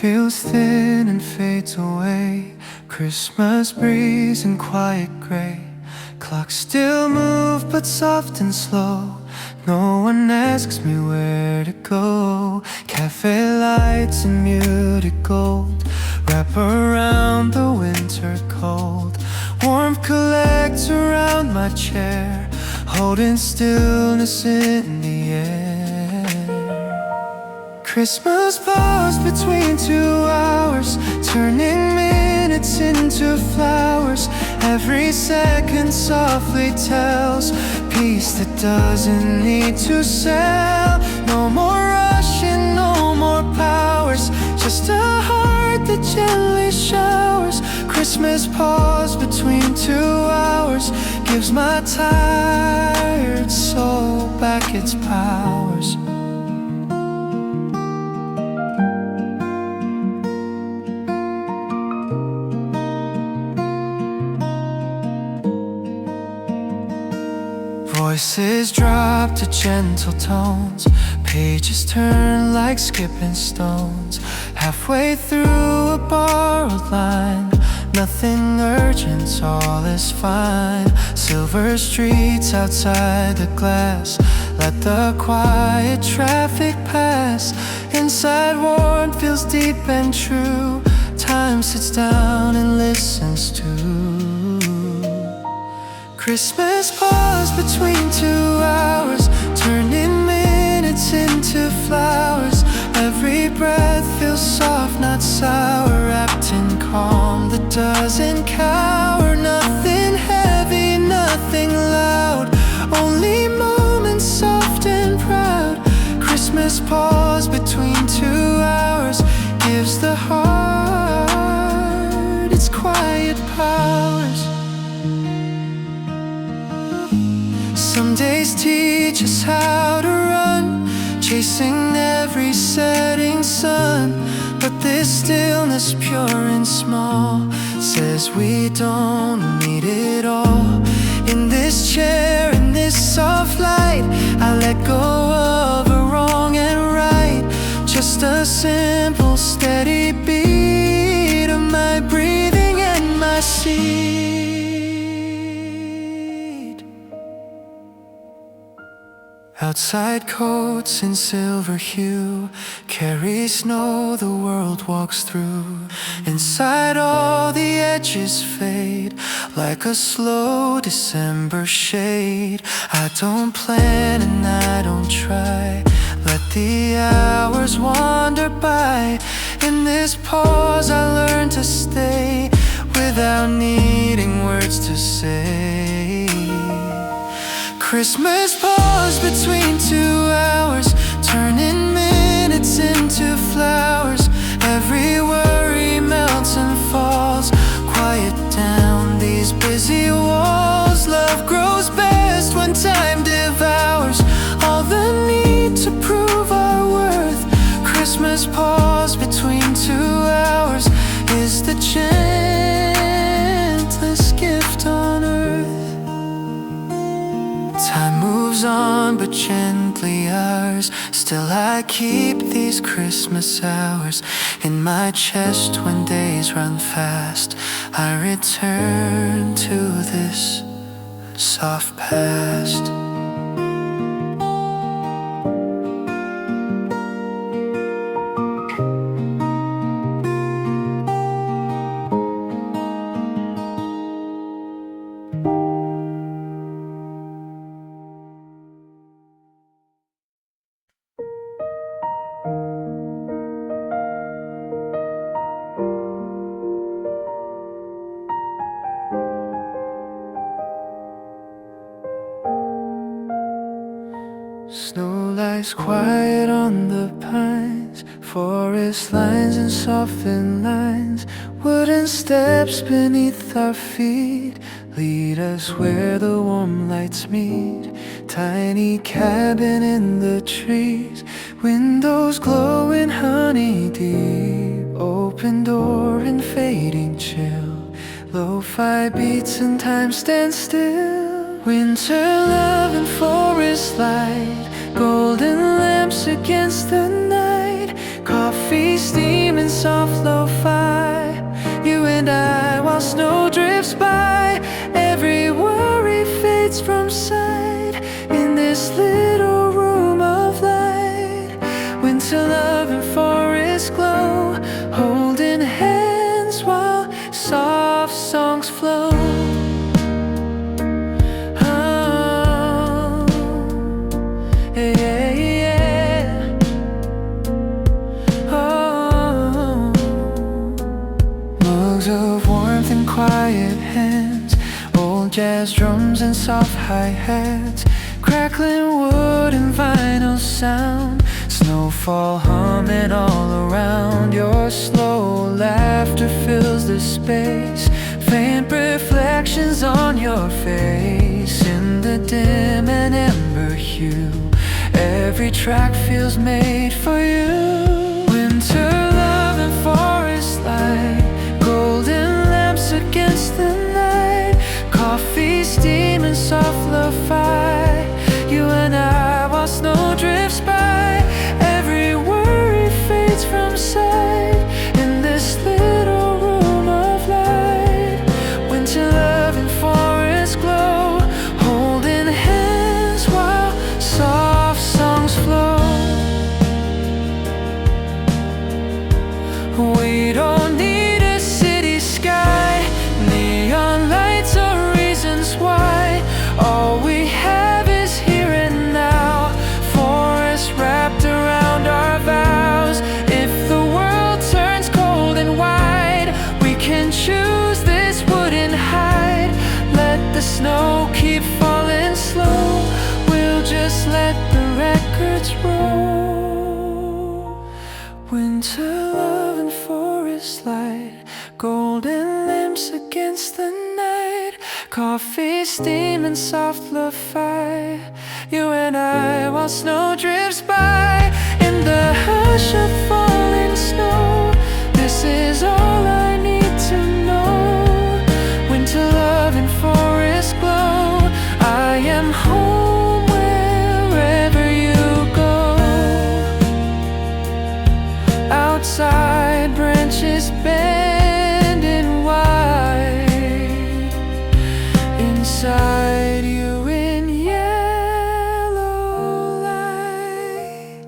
feels thin and fades away. Christmas breeze and quiet gray. Clocks still move but soft and slow. No one asks me where to go. Cafe lights in muted gold wrap around the winter cold. Warmth collects around my chair, holding stillness in the air. Christmas pause between 2 hours, turning minutes into flowers. Every second softly tells peace that doesn't need to sell. No more rushing, no more powers, just a heart that gently showers. Christmas pause between 2 hours gives my tired soul back its powers. Voices drop to gentle tones, pages turn like skipping stones. Halfway through a borrowed line, nothing urgent, all is fine. Silver streets outside the glass, let the quiet traffic pass. Inside warmth feels deep and true. Time sits down and listens to Christmas pause between 2 hours, turning minutes into flowers. Every breath feels soft, not sour, wrapped in calm that doesn't cower. Nothing heavy, nothing loud, only moments soft and proud. Christmas pause between 2 hours gives the heart its quiet powers. Some days teach us how to run, chasing every setting sun. But this stillness, pure and small, says we don't need it all. In this chair, in this soft light, I let go of a wrong and right. Just a simple, steady beat of my breathing and my seat. Outside coats in silver hue carry snow the world walks through. Inside all the edges fade like a slow December shade. I don't plan and I don't try, let the hours wander by. In this pause I learn to stay without needing words to say. Christmas pause between 2 hours, turning minutes into flowers. Every worry melts and falls, quiet down these busy walls. Love grows best when time devours all the need to prove our worth. Christmas pause between 2 hours is the gentlest gift on earth. Time moves on, but gently ours. Still I keep these Christmas hours in my chest when days run fast. I return to this soft past. Snow lies quiet on the pines, forest lines and softened lines. Wooden steps beneath our feet lead us where the warm lights meet. Tiny cabin in the trees, windows glowing honey deep. Open door and fading chill, lo-fi beats and time stands still. Winter love and forest light, golden lamps against the night. Coffee steaming, soft lo-fi, you and I while snow drifts by. Every worry fades from sight in this little room of light. Winter love and forest glow, holding hands while soft songs flow. Oh, yeah, yeah. Oh, mugs of warmth and quiet hands, old jazz drums and soft hi-hats, crackling wood and vinyl sound, snowfall humming all around. Your slow laughter fills the space, faint reflections on your face in the dim and amber hue. Every track feels made for you. Winter love and forest light, golden lamps against the night, coffee steaming, soft lo-fi, you and I while snow drifts by. Every worry fades from sight in this little room of light. Winter love and forest glow, holding hands while soft songs flow. We don't need a city sky, neon lights are reasons why. All we have is here and now, forests wrapped around our vows. If the world turns cold and wide, we can choose this wouldn't hide. Let the snow keep falling slow, we'll just let the records roll. Winter love and forest light, golden lamps against the night, coffee steaming, soft lo-fi, you and I while snow drifts by. In the hush of falling snow, this is all I need to know. Winter love and forest glow, I am home wherever you go. Outside branches bending wide, inside you in yellow light.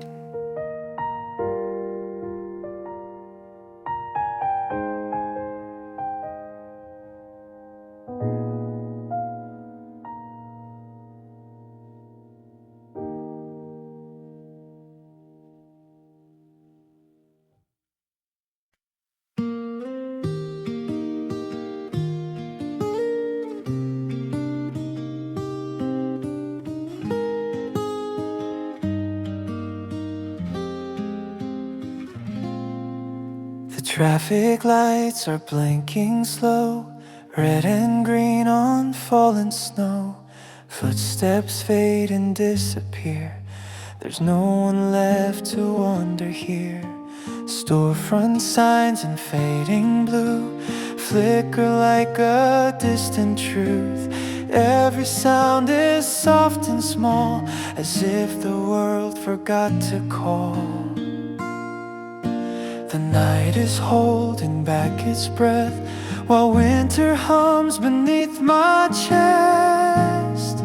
The traffic lights are blinking slow, red and green on fallen snow. Footsteps fade and disappear, there's no one left to wander here. Storefront signs in fading blue flicker like a distant truth. Every sound is soft and small, as if the world forgot to call. The night is holding back its breath, while winter hums beneath my chest.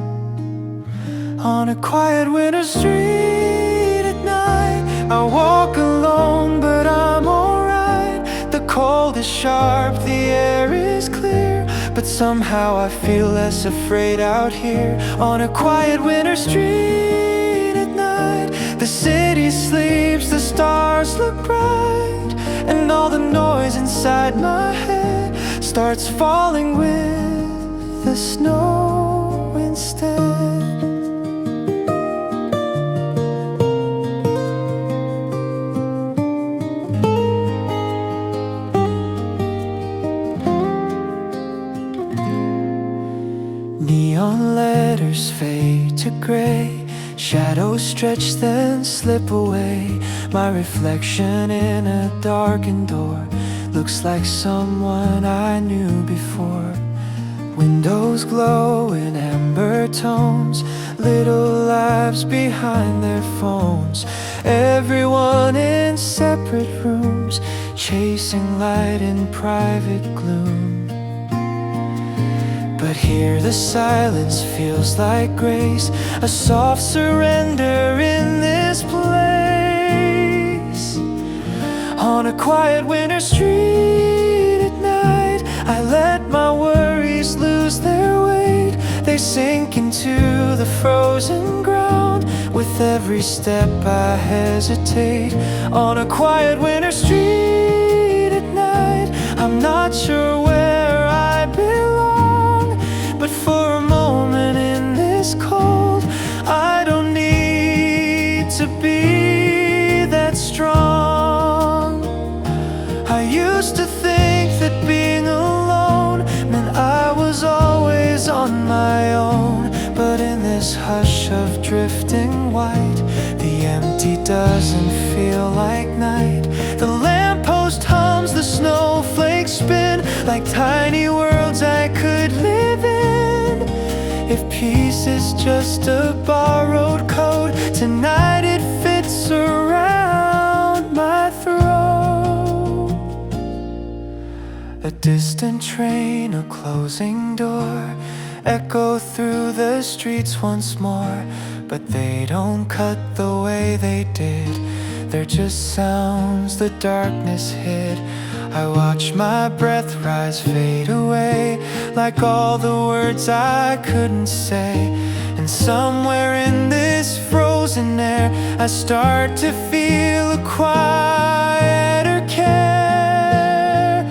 On a quiet winter street at night, I walk alone, but I'm alright. The cold is sharp, the air is clear, but somehow I feel less afraid out here. On a quiet winter street at night, the city sleeps, the stars look bright, and all the noise inside my head starts falling with the snow instead. Neon letters fade to gray, shadows stretch then slip away. My reflection in a darkened door looks like someone I knew before. Windows glow in amber tones, little lives behind their phones. Everyone in separate rooms, chasing light in private gloom. But here the silence feels like grace, a soft surrender in this place. On a quiet winter street at night, I let my worries lose their weight. They sink into the frozen ground. With every step I hesitate. On a quiet winter street at night, I'm not sure where I belong. But for a moment in this cold, I don't need to be that strong. I used to think that being alone meant I was always on my own. But in this hush of drifting white, the empty doesn't feel like night. The lamppost hums, the snowflakes spin like tiny worlds I could live in. If peace is just a borrowed code, tonight it fits around my throat. A distant train, a closing door, echo through the streets once more. But they don't cut the way they did. They're just sounds the darkness hid. I watch my breath rise, fade away, like all the words I couldn't say. And somewhere in this frozen air, I start to feel a quieter care.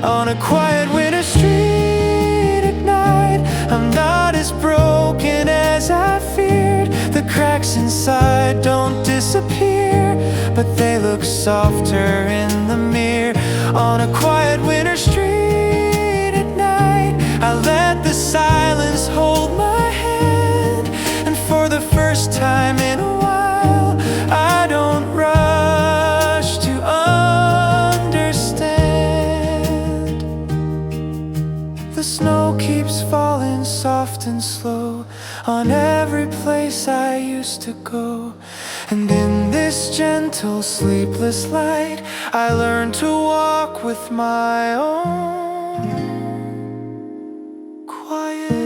On a quiet winter street at night, I'm not as broken as I feared. The cracks inside don't disappear, but they look softer in the mirror. On a quiet winter street at night, I let the silence hold my hand. And for the first time in a while, I don't rush to understand. The snow keeps falling soft and slow on every place I used to go. And in this gentle, sleepless light, I learned to walk with my own quiet.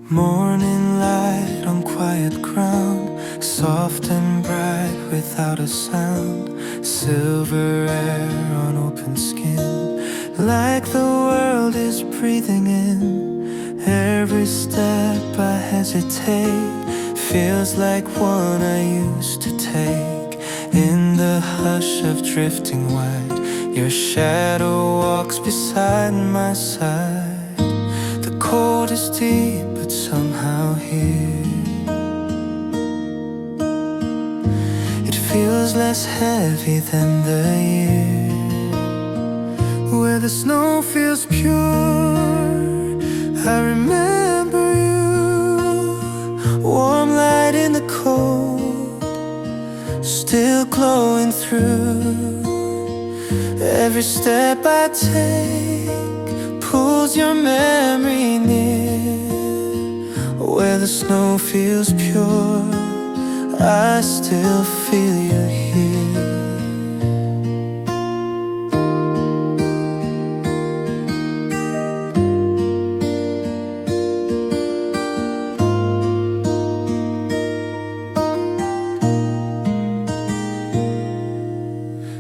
Morning light on quiet ground, soft and bright without a sound. Silver air on open skin, like the world is breathing in. Every step I hesitate, feels like one I used to take. In the hush of drifting white, your shadow walks beside my side. The cold is deep, but somehow here it feels less heavy than the year. Where the snow feels pure, I remember you. Warm light in the cold, still glowing through. Every step I take pulls your memory near. Where the snow feels pure, I still feel you here.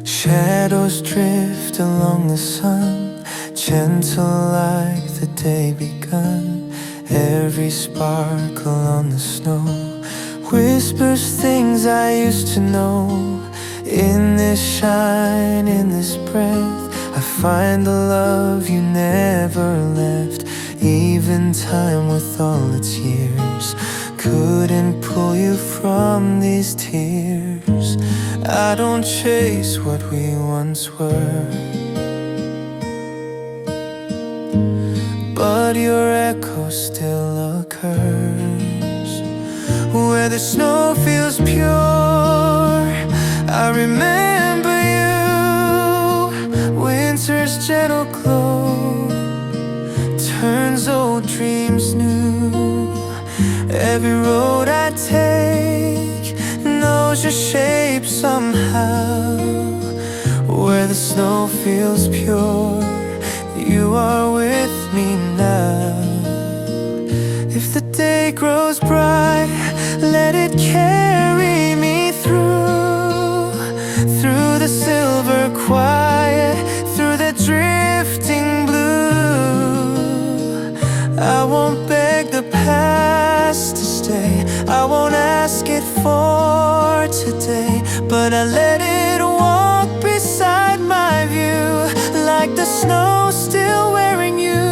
Shadows drift along the sun, gentle like the day begun. Every sparkle on the snow whispers things I used to know. In this shine, in this breath, I find the love you never left. Even time with all its years couldn't pull you from these tears. I don't chase what we once were, but your echo still occurs where the snow feels pure. I remember you, winter's gentle glow turns old dreams new. Every road I take knows your shape somehow. Where the snow feels pure, you are with me now. If the day grows bright, let it carry me through the silver quiet, through the drifting blue. I won't beg the past to stay, I won't ask it for today, but I let it walk beside my view, like the snow still wearing you.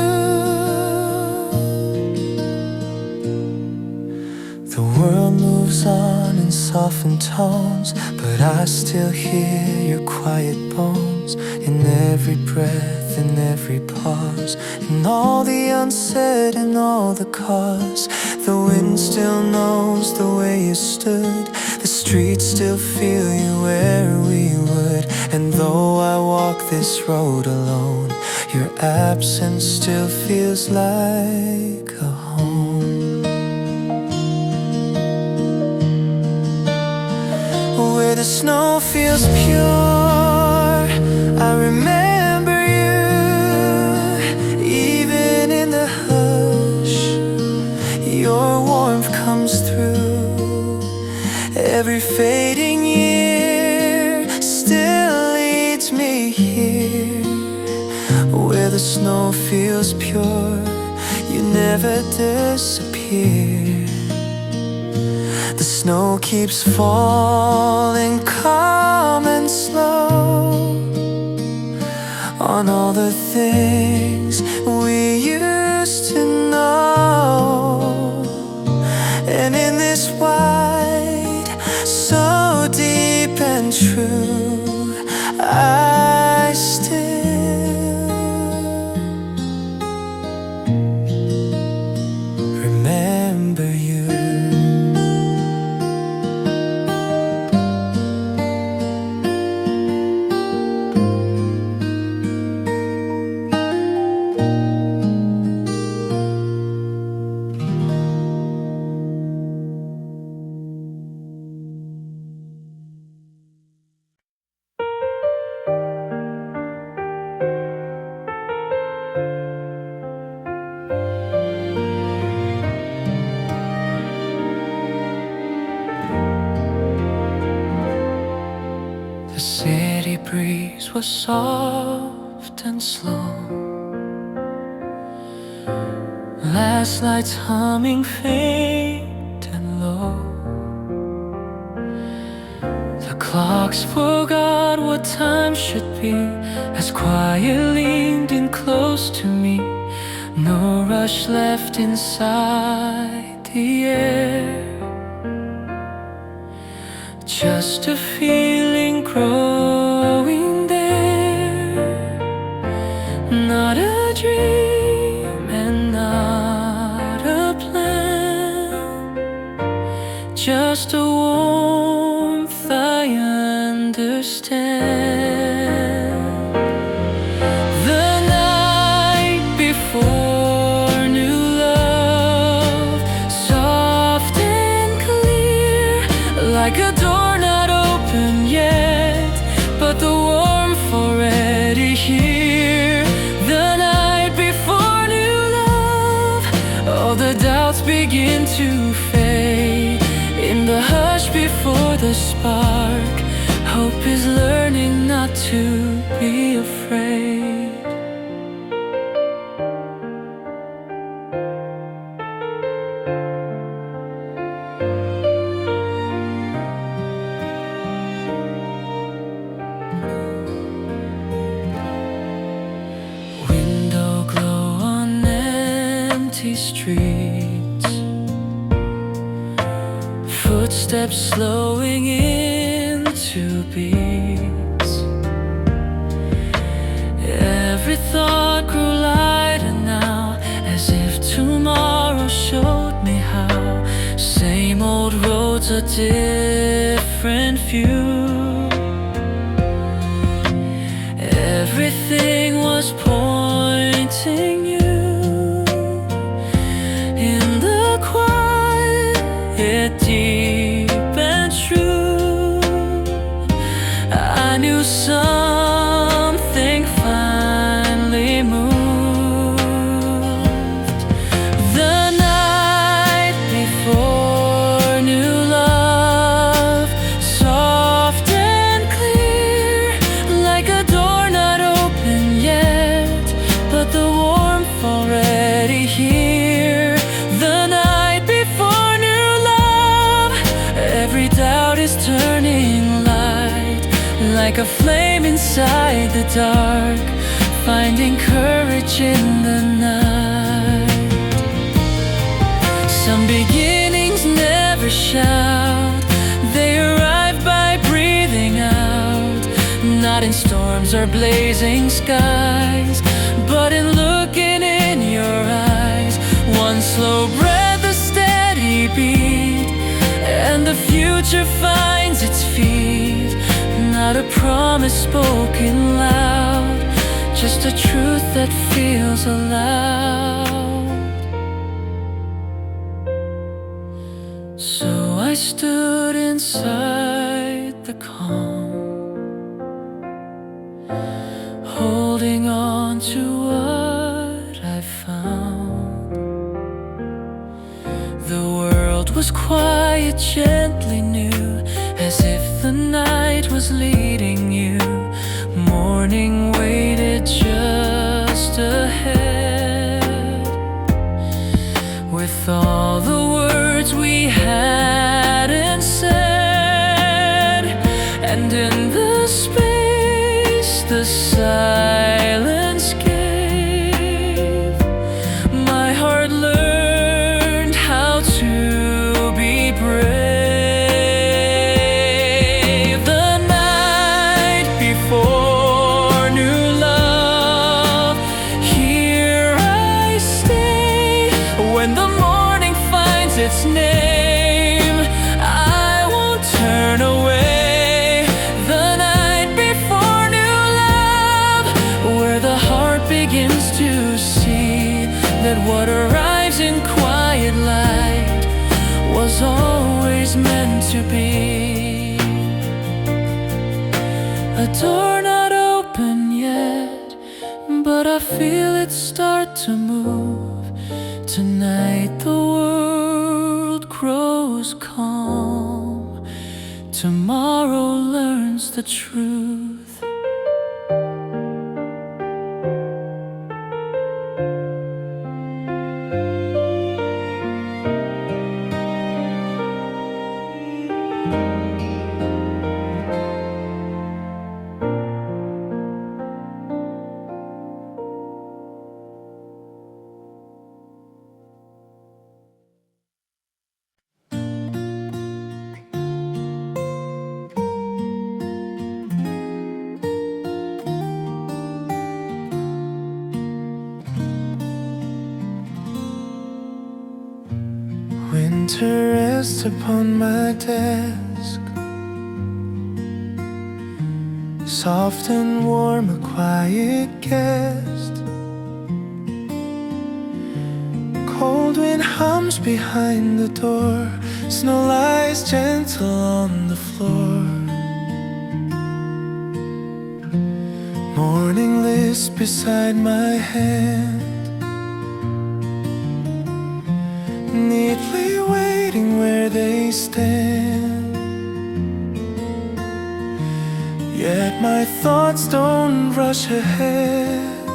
The world moves on in softened tones, but I still hear your quiet bones in every breath, in every pause, in all the unsaid and all the cause. The wind still knows the way you stood, the streets still feel you where we would. And though I walk this road alone, your absence still feels like a home. Where the snow feels pure, I remember you, even in the hush. Your warmth comes through. Every fading year still leads me here. Where the snow feels pure, you never disappear. The snow keeps falling calm and slow on all the things we used to know. And in this white, so deep and true, I still remember you. The city breeze was soft and slow, last lights humming faint and low. The clocks forgot what time should be as quiet leaned in close to me. No rush left inside the air, just a feeling growing there. Not a dream and not a plan, just a warmth I understand. The night before new love, soft and clear, like a door not open yet, but the warmth already here. The night before new love, all the doubts begin to fade. In the hush before the spark, hope is learning not to be afraid. Streets, steps slowing into beats. Every thought grew lighter now, as if tomorrow showed me how. Same old roads, a different view. Everything was pointing you in the quiet, deep and true. I knew something finally moved. The night before new love, soft and clear, like a door not open yet, but the warmth already here. The night before new love, every doubt is turning light, like a flame inside the dark, finding courage in the night. Some beginnings never shout, they arrive by breathing out, not in storms or blazing skies, but in looking in your eyes. One slow breath, a steady beat, and the future finds its feet. Not a promise spoken loud, just a truth that feels aloud. So I stood inside the calm, holding on to what I found. The world was quiet, gently new, as if the night was leading you. Morning waited just ahead, with all the words we hadn't said. And in the space the silence gave, my heart learned how to be brave. The night before new love, here I stay. When the morning finds its name, I won't turn away. The night before new love, where the heart begins to see that what arrives in quiet light was always meant to be. A door not open yet, but I feel it start to move. Tonight the world grows calm, tomorrow learns the truth. Winter rests upon my desk, soft and warm, a quiet guest. Cold wind hums behind the door, snow lies gentle on the floor. Morning lisps beside my hand, neatly waiting where they stand. Yet my thoughts don't rush ahead,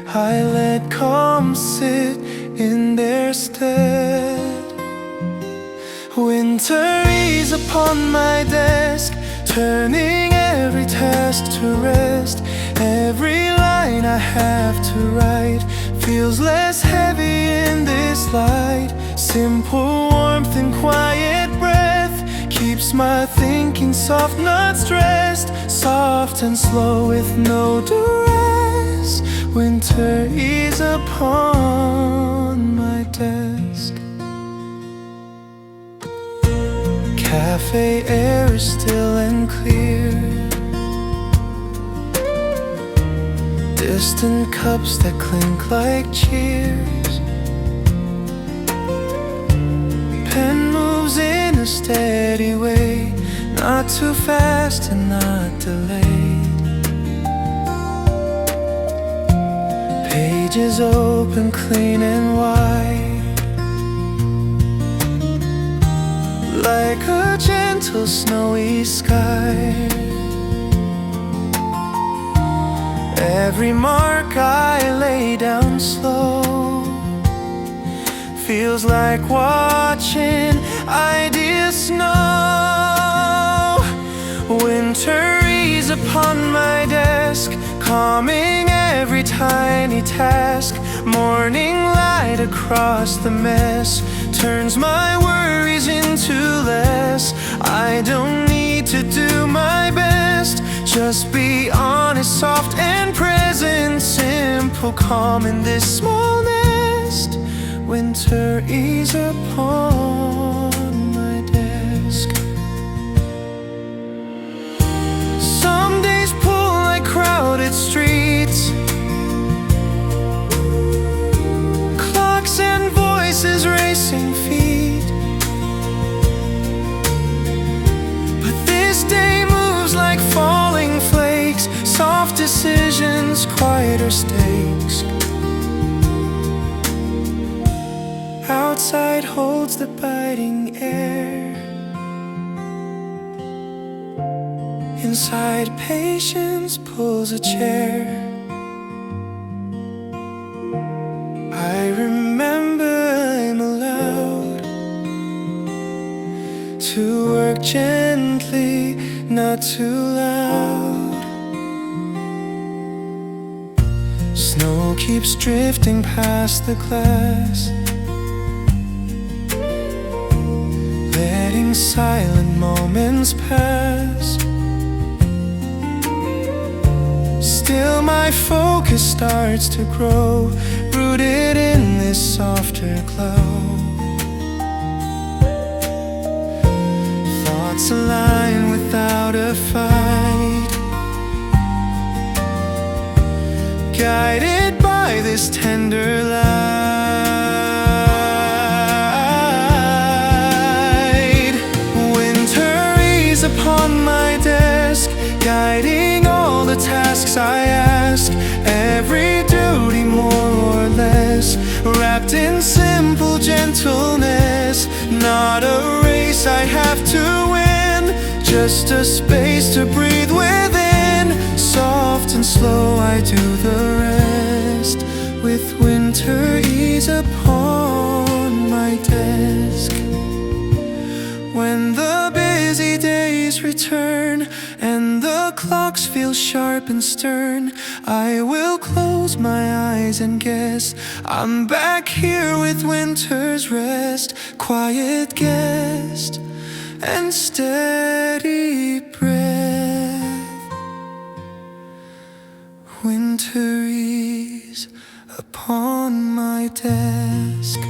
I let calm sit in their stead. Winter is upon my desk, turning every task to rest. Every line I have to write feels less heavy in this light. Simple warmth and quiet keeps my thinking soft, not stressed, soft and slow with no duress. Winter is upon my desk. Cafe air is still and clear. Distant cups that clink like cheers. Pen moves in a steady way, not too fast and not delayed. Pages open clean and wide, like a gentle snowy sky. Every mark I lay down slow feels like watching ideas snow. Winter is upon my desk, calming every tiny task. Morning light across the mess turns my worries into less. I don't need to do my best, just be honest, soft and present, simple, calm in this small nest. Winter is upon my desk. Some days pull like crowded streets, clocks and voices racing feet. But this day moves like falling flakes, soft decisions, quieter stakes. Outside holds the biting air, inside patience pulls a chair. I remember I'm allowed to work gently, not too loud. Snow keeps drifting past the glass, letting silent moments pass. Still my focus starts to grow, rooted in this softer glow. Thoughts align without a fight, guided by this tender light. Winter is upon my desk, guiding all the tasks I ask. Every duty more or less, wrapped in simple gentleness. Not a race I have to win, just a space to breathe within. Soft and slow I do the rest, with winter is upon my desk. When the busy days return and the clocks feel sharp and stern, I will close my eyes and guess I'm back here with winter's rest, quiet guest and steady breath. Winter is upon my desk.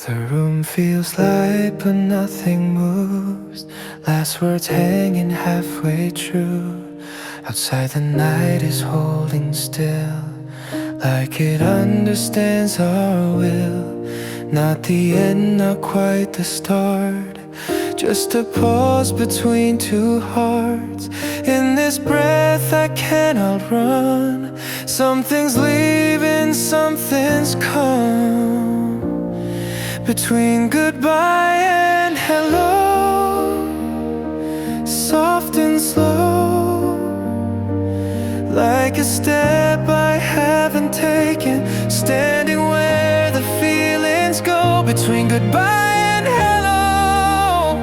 The room feels light but nothing moves, last words hanging halfway through. Outside the night is holding still, like it understands our will. Not the end, not quite the start, just a pause between two hearts. In this breath I cannot run, something's leaving, something's come. Between goodbye and hello, soft and step I haven't taken, standing where the feelings go between goodbye and hello,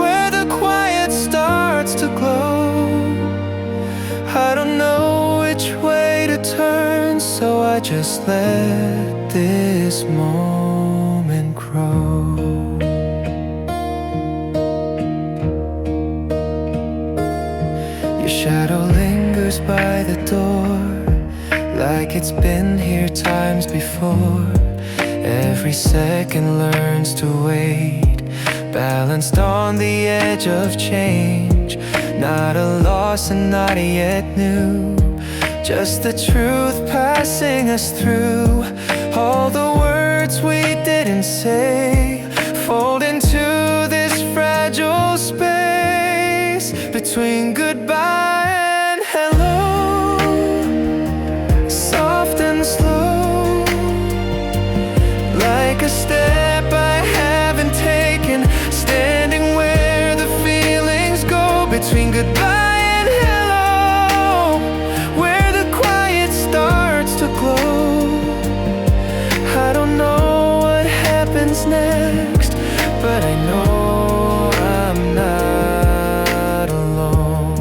where the quiet starts to glow. I don't know which way to turn, so I just let this moment grow. Your shadow lingers by the door, like it's been here times before. Every second learns to wait, balanced on the edge of change. Not a loss and not yet new, just the truth passing us through. All the words we didn't say fold into this fragile space between goodbye and hello, soft and slow, like a step I haven't taken, standing where the feelings go between goodbye and hello, where the quiet starts to glow. I don't know what happens next, but I know I'm not alone.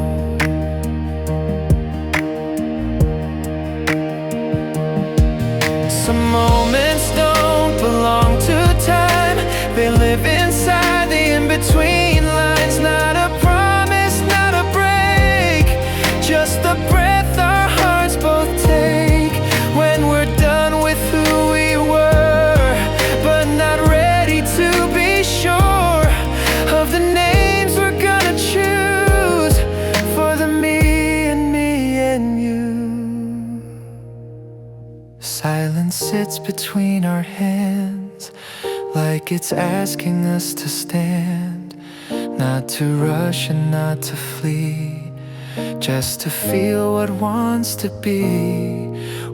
Some moments don't belong to time, they live inside the in-between lines. Not a promise, not a break, just the breath our hearts both take when we're done with who we were, but not ready to be sure of the names we're gonna choose for the me and you. Silence sits between our hands, like it's asking us to stand, not to rush and not to flee, just to feel what wants to be.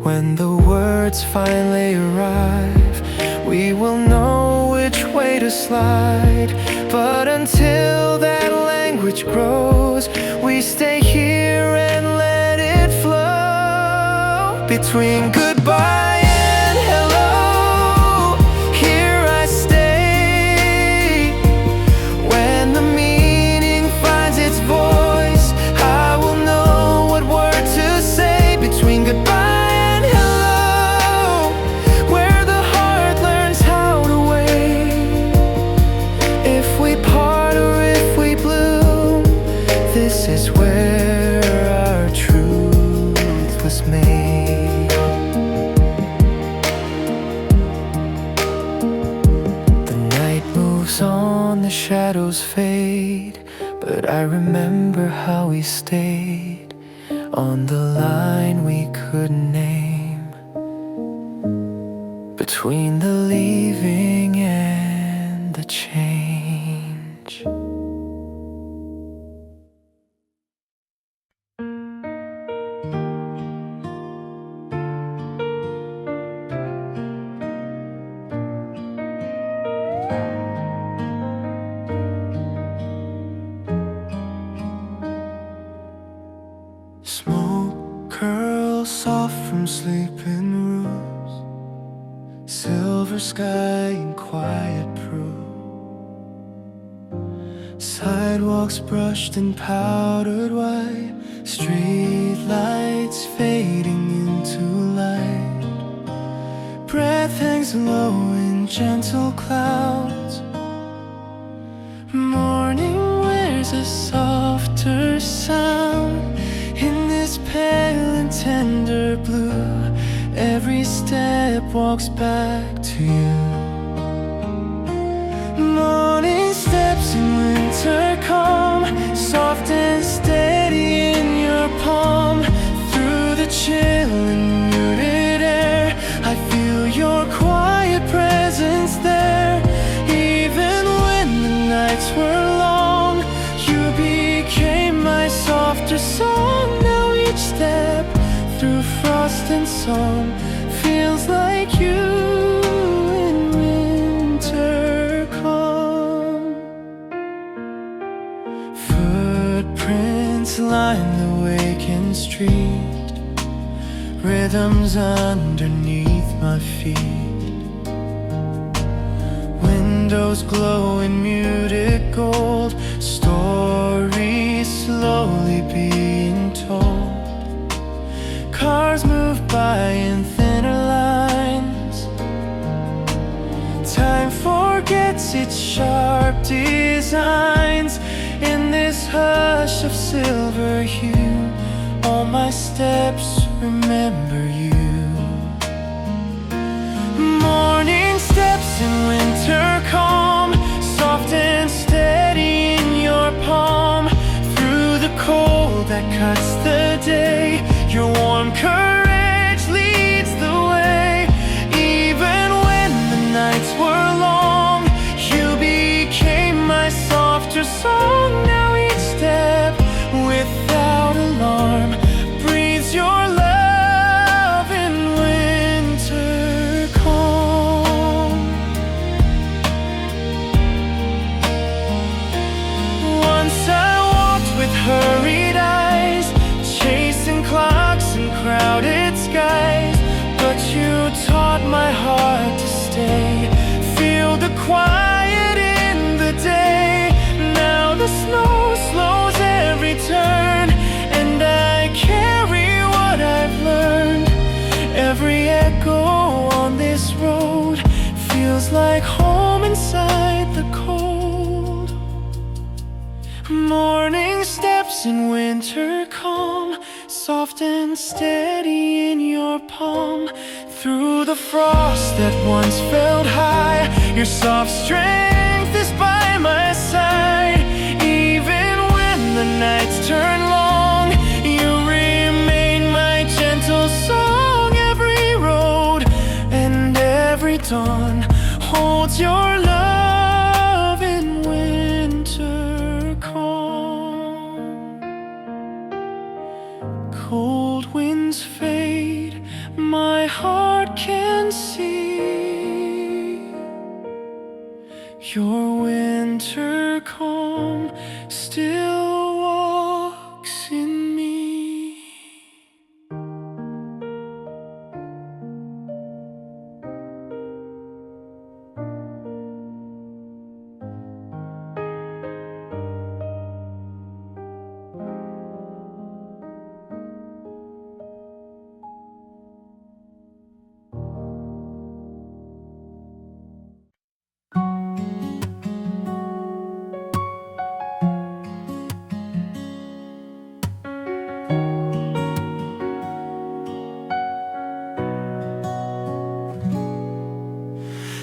When the words finally arrive, we will know which way to slide. But until that language grows, we stay here and let it flow between goodbye and hello. Here I stay. When the meaning finds its voice, I will know what word to say between goodbye and hello, where the heart learns how to wait. If we part or if we bloom, this is where our truth was made. The night moves on, the shadows fade, but I remember how we stayed on the line we couldn't name, between the leaving and the change. Smoke curls off from sleeping roofs, silver sky and quiet proof, sidewalks brushed and powdered white, street lights fading into light. Breath hangs low in gentle clouds. Morning wears a softer sound in this pale and tender blue. Every step walks back to you. Morning steps in winter calm, soft and steady in your palm. Through the chill and muted air, I feel your quiet presence there. Even when the nights were long, you became my softer song. Now each step through frost and song feels like you in winter calm. Footprints rhythms underneath my feet. Windows glow in muted gold, stories slowly being told. Cars move by in thinner lines. Time forgets its sharp designs. In this hush of silver hue, all my steps remember you. Morning steps in winter calm, soft and steady in your palm. Through the cold that cuts the day, your warm courage leads the way. Even when the nights were long, you became my softer song. Now each step, without alarm, breathes your love in winter calm. Once I walked with hurried eyes, chasing clocks and crowded skies, but you taught my heart to stay. Feel the quiet in the day. Now the snow slows every turn, and I carry what I've learned. Every echo on this road feels like home inside the cold. Morning steps in winter calm, soft and steady in your palm. Through the frost that once felt high, your soft strength is by my side. Even when the nights turn long, you remain my gentle song. Every road and every dawn holds your love in winter calm. Cold winds fade, my heart can see your winter calm still walks in me.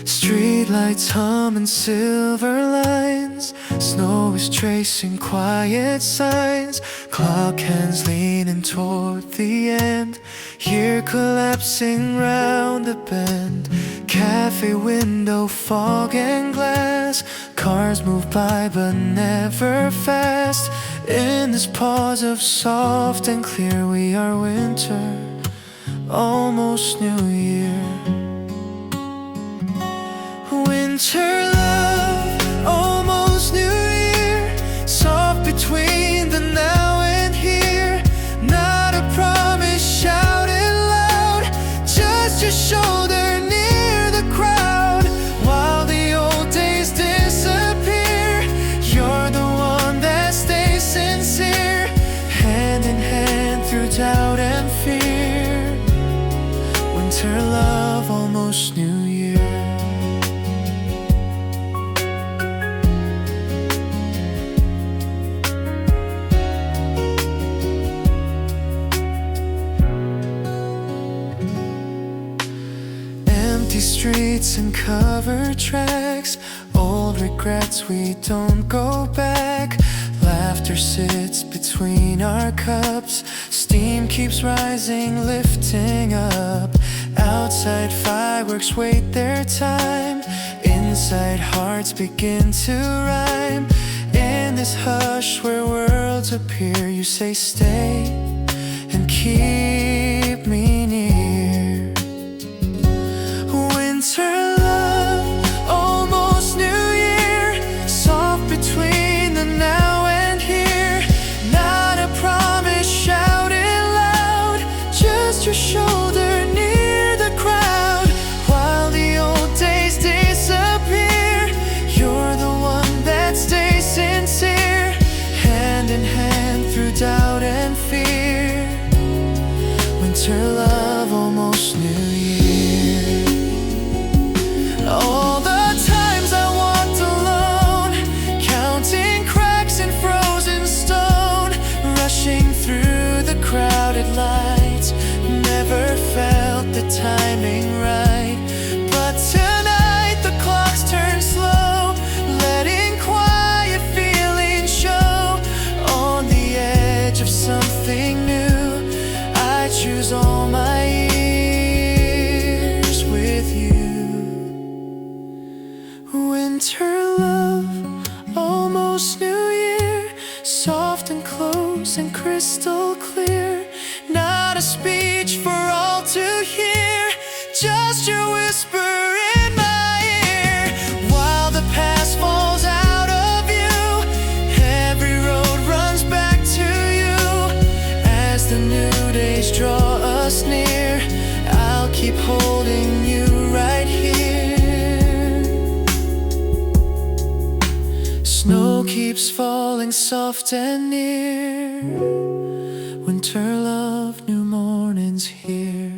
Streetlights hum in silver lines. Snow is tracing quiet signs. Clock hands leaning toward the end. Year collapsing round the bend. Cafe window, fog and glass. Cars move by but never fast. In this pause of soft and clear, we are winter, almost New Year. Winter love, almost New Year. Soft between the now and here. Not a promise shouted loud, just your shoulder near the crowd. While the old days disappear, you're the one that stays sincere. Hand in hand through doubt and fear. Winter love, almost New Year. Streets and cover tracks, old regrets, we don't go back. Laughter sits between our cups. Steam keeps rising, lifting up. Outside fireworks wait their time. Inside hearts begin to rhyme. In this hush where worlds appear, you say stay and keep me near. Winter love, almost New Year. Soft between the now and here. Not a promise shouted loud, just your shoulder near the crowd while the old days disappear. You're the one that stays sincere, hand in hand through doubt and fear. Winter love, almost New Year. All the times I walked alone, counting cracks in frozen stone, rushing through the crowded lights, never felt the timing right. But tonight the clocks turn slow, letting quiet feelings show. On the edge of something new, I choose all my years with you. Winter love, almost New Year, soft and close and crystal clear. Not a speech for all to hear, just your whisper in my ear. While the past falls out of view, every road runs back to you. As the new days draw us near, I'll keep holding you right here. Snow keeps falling soft and near. Winter love, new mornings here.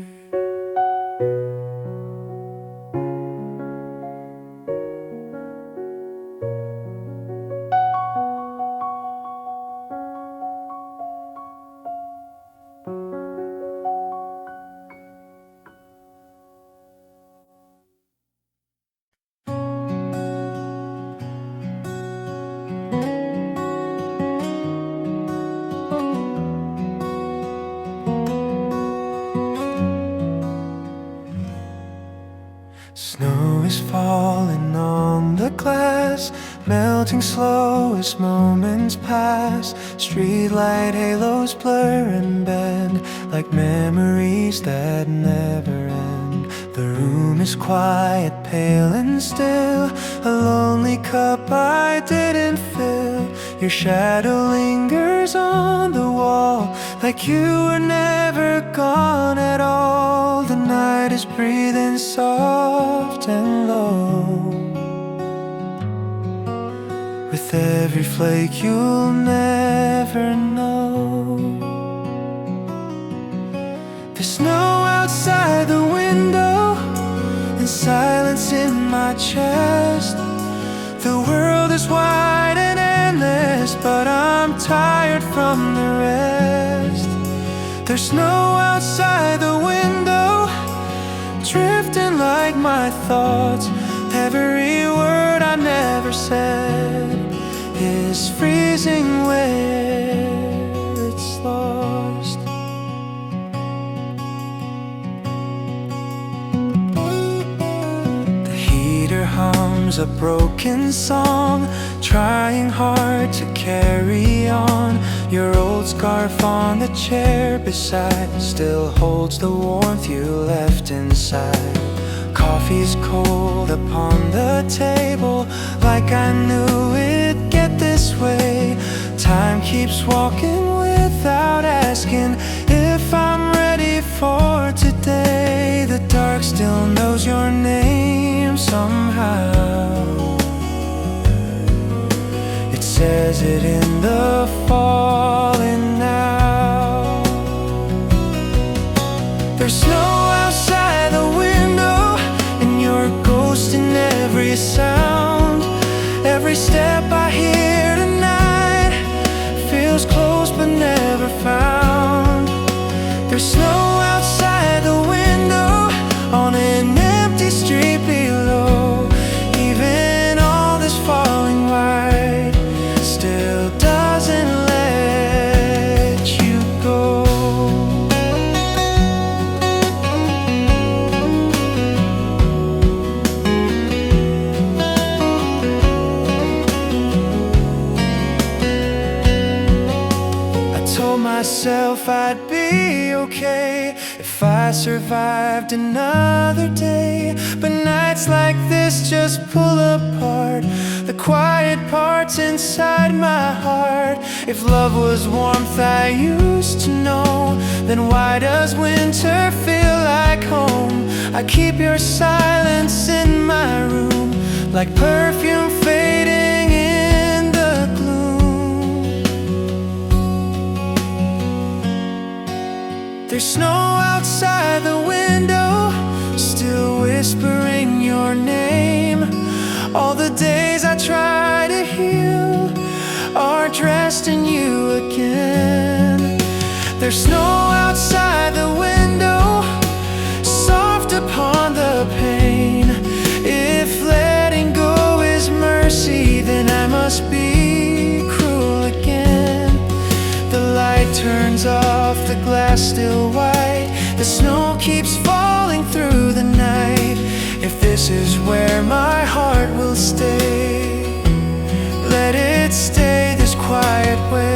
Snow is falling on the glass, melting slow as moments pass. Streetlight halos blur and bend like memories that never end. The room is quiet, pale and still, a lonely cup I didn't fill. Your shadow lingers on the wall, like you were never gone at all. The night is breathing soft and low. With every flake you'll never know. There's snow outside the window and silence in my chest. The world is wide and endless, but I'm tired from the rest. There's snow outside the window, drifting like my thoughts. Every word I never said is freezing where it's lost. The heater hums a broken song, trying hard to carry on. Your old scarf on the chair beside still holds the warmth you left inside. Coffee's cold upon the table, like I knew it'd get this way. Time keeps walking without asking if I'm ready for today. The dark still knows your name somehow. It says it in the falling now. There's snow outside the window, and you're a ghost in every sound. Every step I hear tonight feels close but never found. There's snow outside the window on an empty street below. Even all this falling white still doesn't let you go. I survived another day. But nights like this just pull apart the quiet parts inside my heart. If love was warmth I used to know, then why does winter feel like home? I keep your silence in my room, like perfume fading in the gloom. There's snow outside the window, still whispering your name. All the days I try to heal are dressed in you again. There's snow outside the window, soft upon the pain. If letting go is mercy, then I must be cruel again. The light turns off, the glass still white. The snow keeps falling through the night. If this is where my heart will stay, let it stay this quiet way.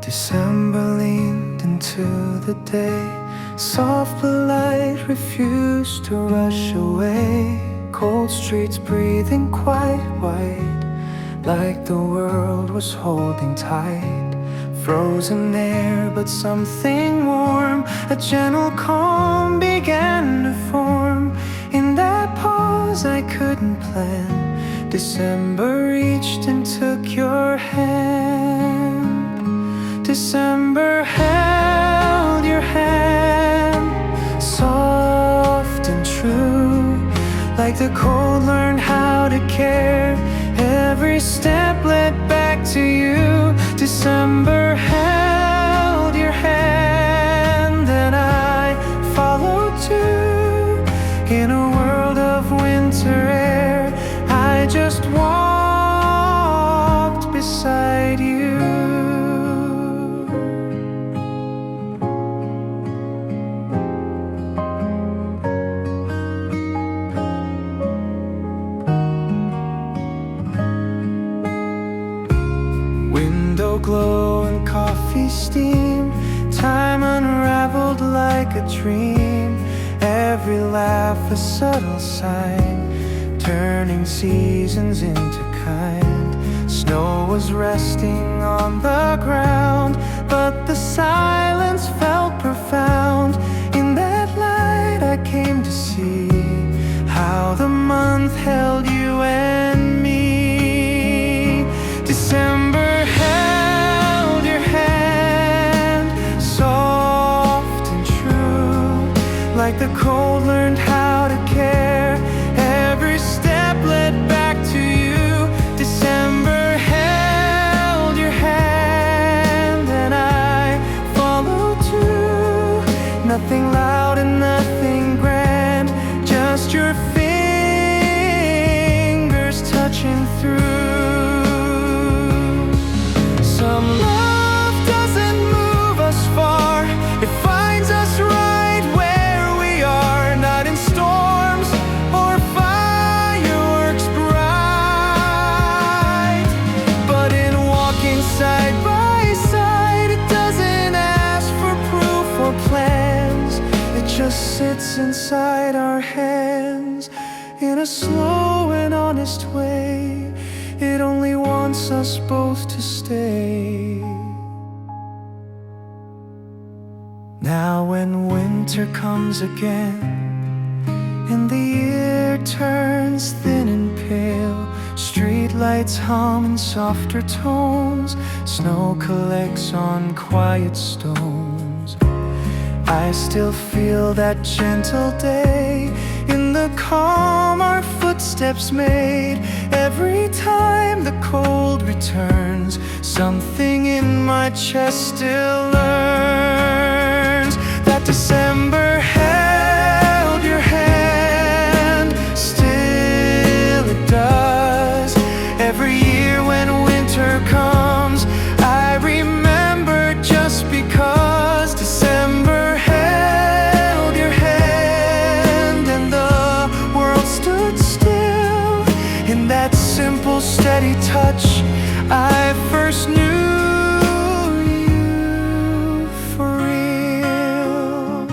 December leaned into the day. Soft but light refused to rush away. Cold streets breathing quite white, like the world was holding tight. Frozen air but something warm, a gentle calm began to form. In that pause I couldn't plan, December reached and took your hand. December held your hand, soft and true, like the cold learned how to care. Every step led back to you. December held your hand, and I followed too. In a world of winter air, I just walked beside you. Glow and coffee steam, time unraveled like a dream. Every laugh a subtle sign, turning seasons into kind. Snow was resting on the ground, but the silence felt profound. In that light I came to see how the month held you and me. December like the cold learned how to care. Every step led back to you. December held your hand, and I followed too. Nothing loud and nothing grand, just your fingers touching through. Some love doesn't move us far, it finds us right. Sits inside our hands in a slow and honest way. It only wants us both to stay. Now when winter comes again and the year turns thin and pale, street lights hum in softer tones, snow collects on quiet stones. I still feel that gentle day in the calm our footsteps made. Every time the cold returns, something in my chest still learns that December held your hand. Still it does. Every year when winter comes, I remember just because December held your hand and the world stood still. In that simple, steady touch, I first knew you for real.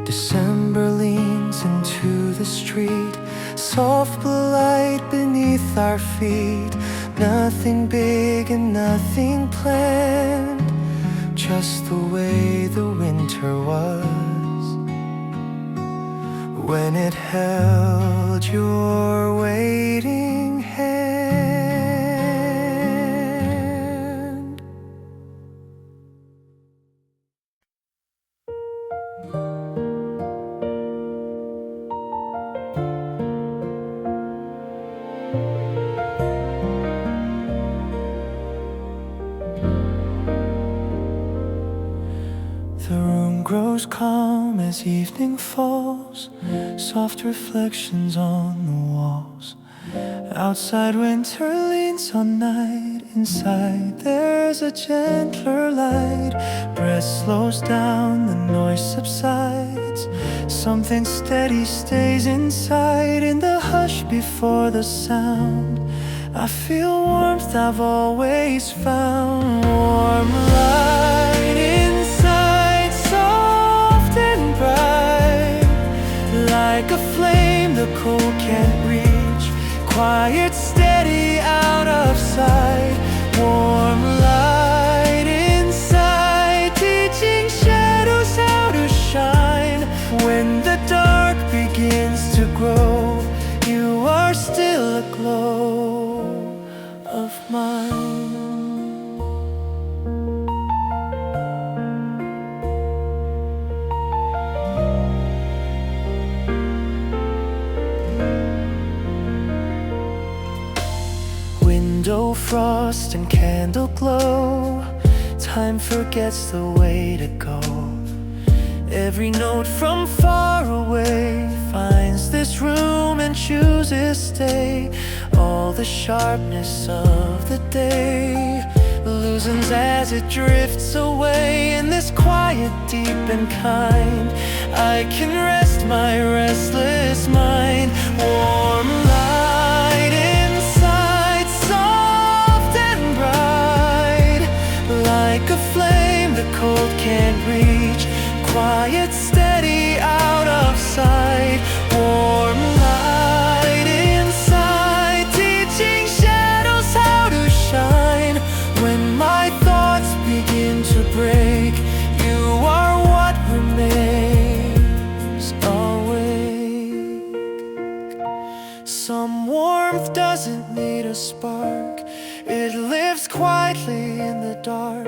December leans into the street, soft light beneath our feet. Nothing big and nothing planned, just the way the winter was when it held your waiting hand. The room grows calm as evening falls, soft reflections on the walls. Outside winter leans on night, inside there's a gentler light. Breath slows down, the noise subsides. Something steady stays inside. In the hush before the sound, I feel warmth I've always found. Warm light inside, soft and bright, like a flame the cold can't reach. Quiet, steady, out of sight. Warm light inside, teaching shadows how to shine. When the dark begins to grow, you are still a glow of mine. Window frost and candle glow, time forgets the way to go. Every note from far away finds this room and chooses stay. All the sharpness of the day loosens as it drifts away. In this quiet, deep and kind, I can rest my restless mind. Warm light inside, soft and bright, like a flame the cold can't reach. Quiet, steady, out of sight. Warm light inside, teaching shadows how to shine. When my thoughts begin to break, you are what remains awake. Some warmth doesn't need a spark, it lives quietly in the dark.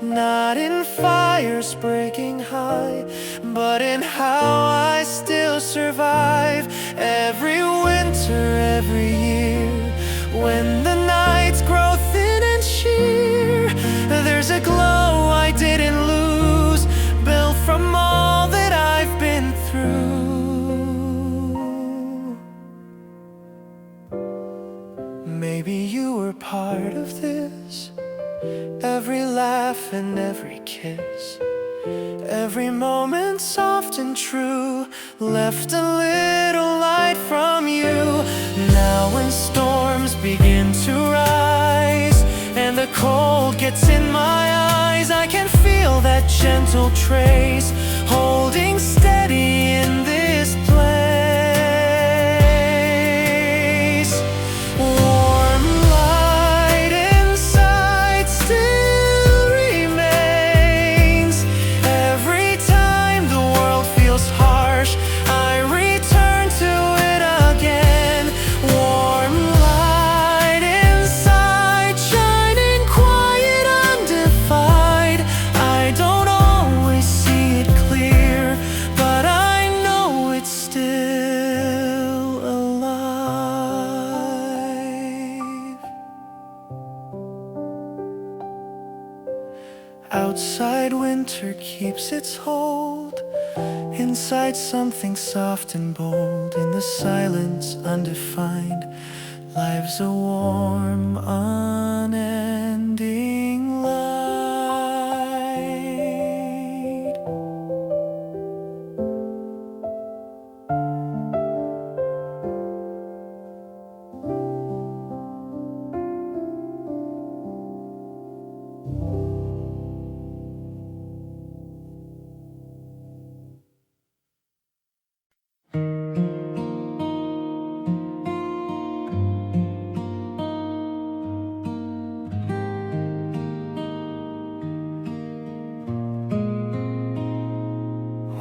Not in fires breaking high, but in how I still survive. Every winter, every year, when the nights grow thin and sheer, there's a glow I didn't lose, built from all that I've been through. Maybe you were part of this, every laugh and every kiss, every moment soft and true, left a little light from you. Now when storms begin to rise and the cold gets in my eyes, I can feel that gentle trace holding steady in this place. Warm light inside still remains. Every time the world feels harsh, I return to it again. Warm light Outside winter keeps its hold, inside something soft and bold. In the silence undefined, life's a warm, unending light.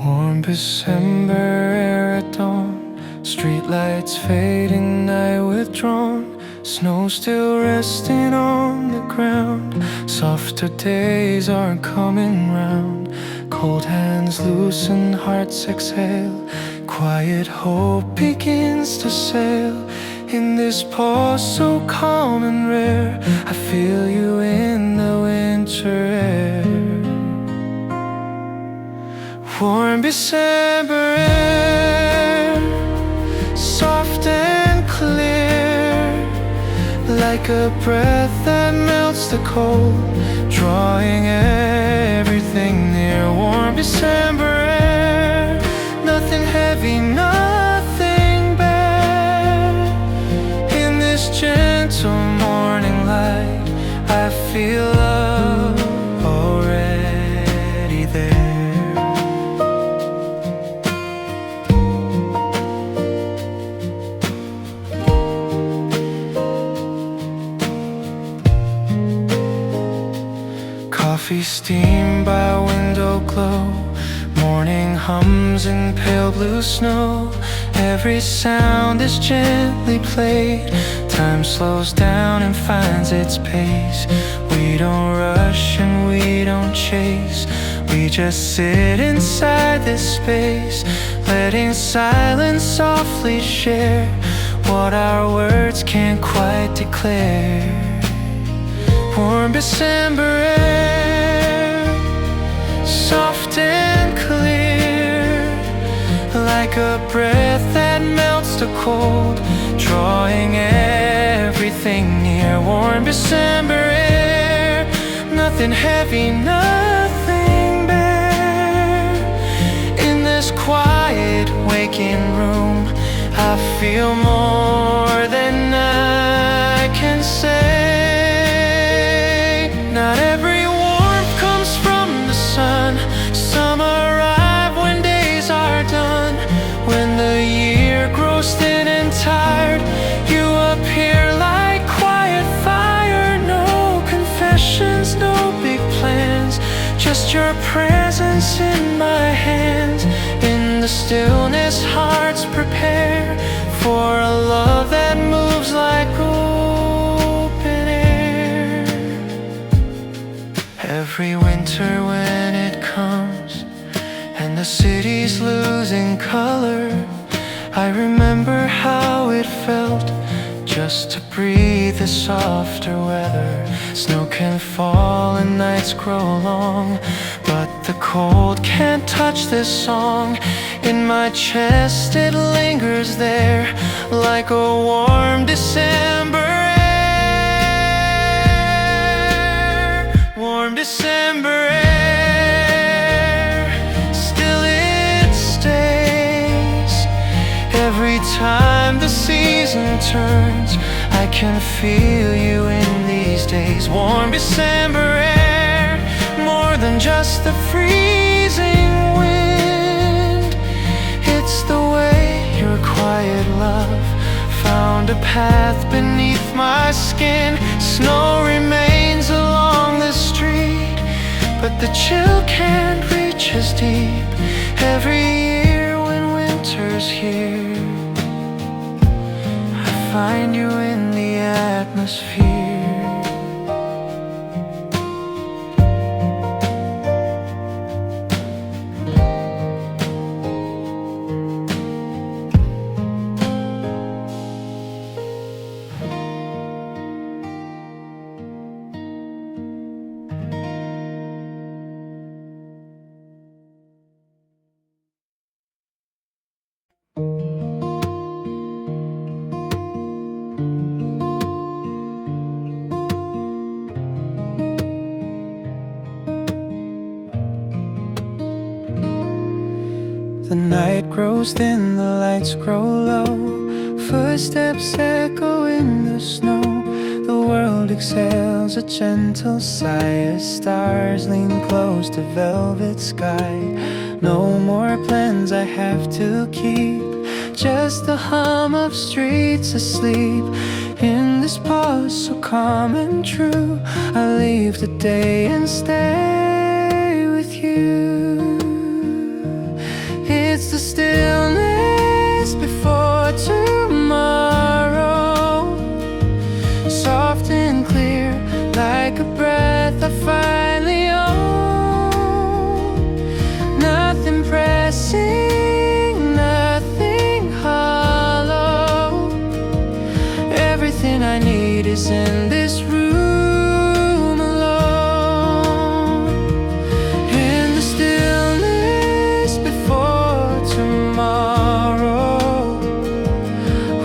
Warm December air at dawn, streetlights fading, night withdrawn, snow still resting on the ground. Softer days are coming round, cold hands loosen, hearts exhale, quiet hope begins to sail. In this pause so calm and rare, I feel you in the winter air. Warm December air, soft and clear, like a breath that melts the cold, drawing everything near. Warm December air, nothing heavy, nothing bare. In this gentle morning light, I feel love already there. Coffee steam by window glow, morning hums in pale blue snow. Every sound is gently played, time slows down and finds its pace. We don't rush and we don't chase, we just sit inside this space, letting silence softly share what our words can't quite declare. Warm December air, soft and clear, like a breath that melts the cold, drawing everything near. Warm December air, nothing heavy, nothing bare. In this quiet waking room, I feel more than I can say. Not every warmth comes from the sun, some arrive when days are done. When the year grows thin and tired, you appear like quiet fire. No confessions, no big plans, just your presence in my hands. In the stillness, hearts prepare for a love that moves like open air. Every winter when it comes and the city's losing color, I remember how it felt just to breathe the softer weather. Snow can fall and nights grow long, but the cold can't touch this song. In my chest it lingers there, like a warm December air. Warm December air, still it stays. Every time the season turns, I can feel you in these days. Warm December air, more than just the freezing wind. It's the way your quiet love found a path beneath my skin. Snow remains along the street, but the chill can't reach as deep. Every year when winter's here, I find you in the atmosphere. The night grows thin, the lights grow low, footsteps echo in the snow. The world exhales a gentle sigh as stars lean close to velvet sky. No more plans I have to keep, just the hum of streets asleep. In this pause so calm and true, I leave the day and stay with you. It's the stillness before tomorrow, soft and clear like a breath I finally own. Nothing pressing, nothing hollow. Everything I need is in this room alone. In the stillness before tomorrow,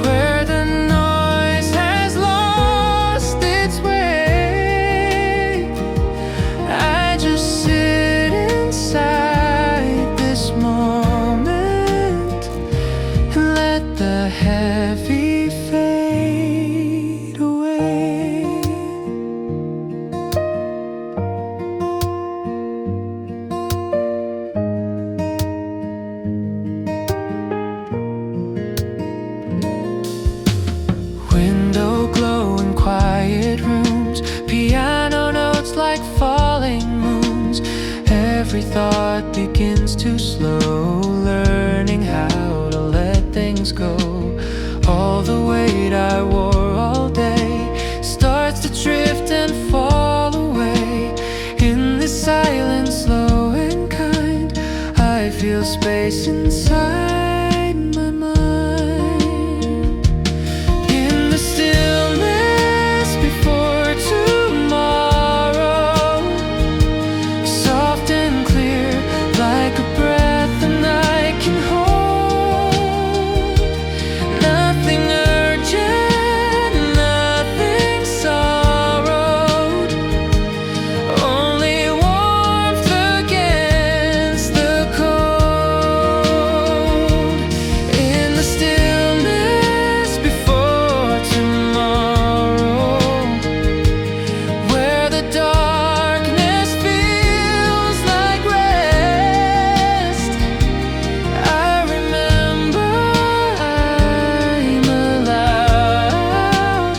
where the noise has lost its way, I just sit inside this moment and let the heavy fade away. Window glow in quiet rooms, piano notes like falling moons. Every thought begins to slow, learning how to let things go. All the weight I wore all day starts to drift and fall away. In this silence, slow and kind, I feel space inside my mind. In the stillness before tomorrow, soft and clear like a breath and I can hold. Nothing urgent, nothing sorrowed, only warmth against the cold. In the stillness before tomorrow, where the darkness feels like rest, I remember I'm allowed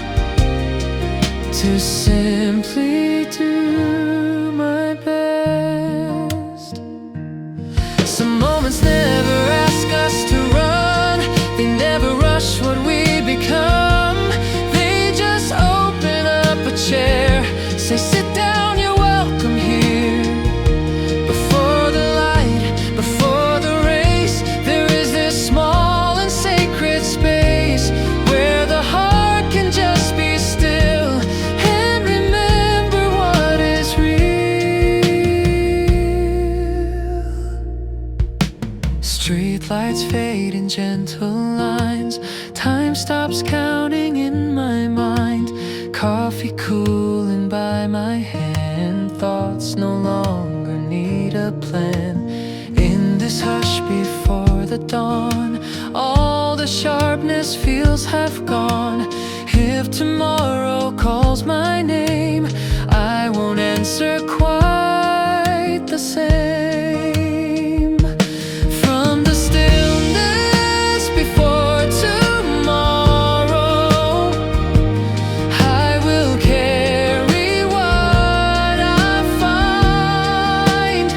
to simply do my best. Some moments never ask us to run, they never rush what we become. They just open up a chair, say sit down, you're welcome here. Before the light, before the race, there is this small and sacred space where the heart can just be still and remember what is real. Street lights fade in gentle lines, time stops counting in my mind. Coffee cooling by my hand, thoughts no longer need a plan. In this hush before the dawn, all the sharpness feels half gone. If tomorrow calls my name, I won't answer quite the same. From the stillness before tomorrow, I will carry what I find.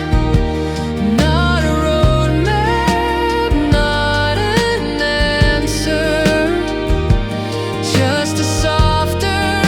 Not a roadmap, not an answer, just a softer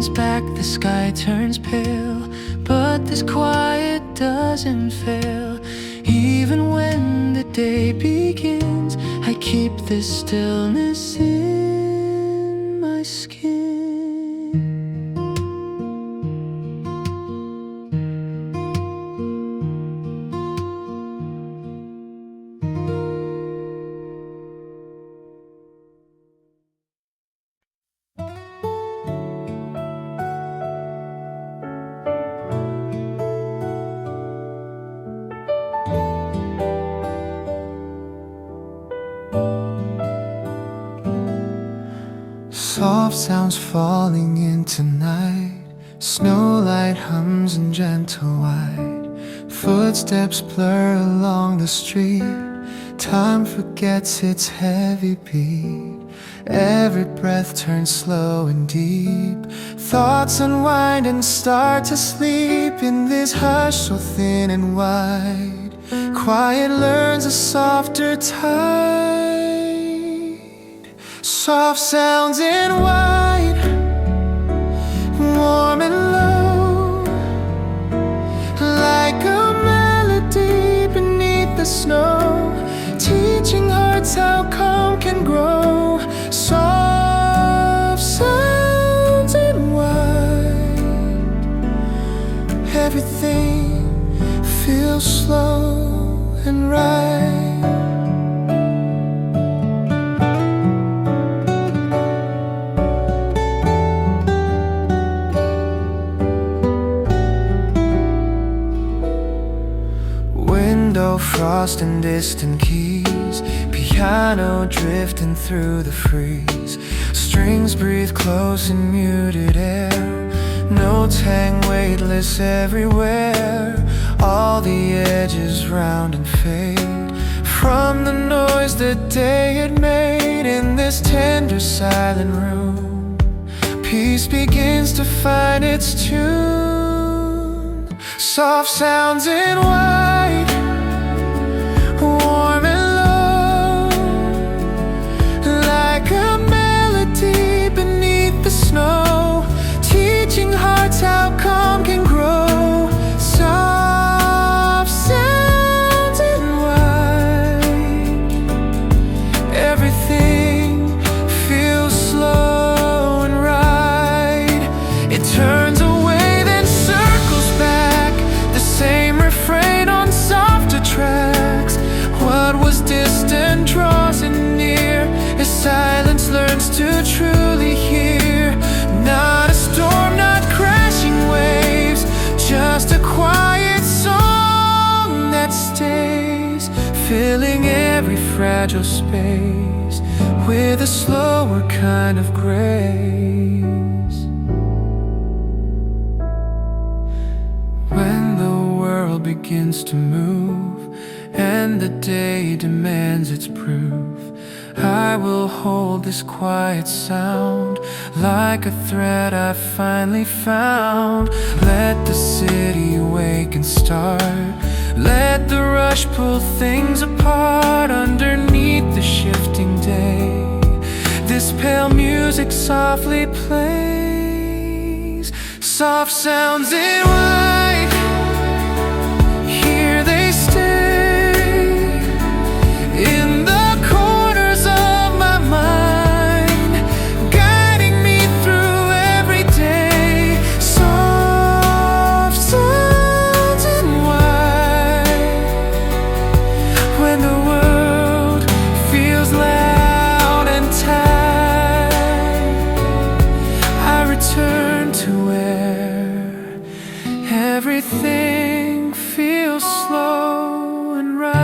circles back, the sky turns pale, but this quiet doesn't fail. Even when the day begins, I keep this stillness in my skin. Soft sounds falling into night, snowlight hums in gentle white. Footsteps blur along the street, time forgets its heavy beat. Every breath turns slow and deep, thoughts unwind and start to sleep. In this hush so thin and wide, quiet learns a softer tide. Soft sounds in white, warm and low, like a melody beneath the snow, teaching hearts how calm can grow. Soft sounds in white, everything feels slow and right. Frost and distant keys, piano drifting through the freeze. Strings breathe close in muted air, notes hang weightless everywhere. All the edges round and fade from the noise the day had made. In this tender silent room, peace begins to find its tune. Soft sounds in white, warm and low, like a melody beneath the snow, teaching hearts how calm can grow. Soft sounds in white, everything feels slow and right. It turns away then circles back, the same refrain on softer tracks. What was distant draws in near, as silence learns to truly hear. Not a storm, not crashing waves, just a quiet song that stays, filling every fragile space with a slower kind of grace. When the world begins to move and the day demands its proof, I will hold this quiet sound like a thread I finally found. Let the city wake and start, let the rush pull things apart. Underneath the shifting day, this pale music softly plays. Soft sounds in white, here they stay, in the corners of my mind, guiding me through every day. Soft sounds in white, when the world feels loud and tight, I return to where everything feels slow and right.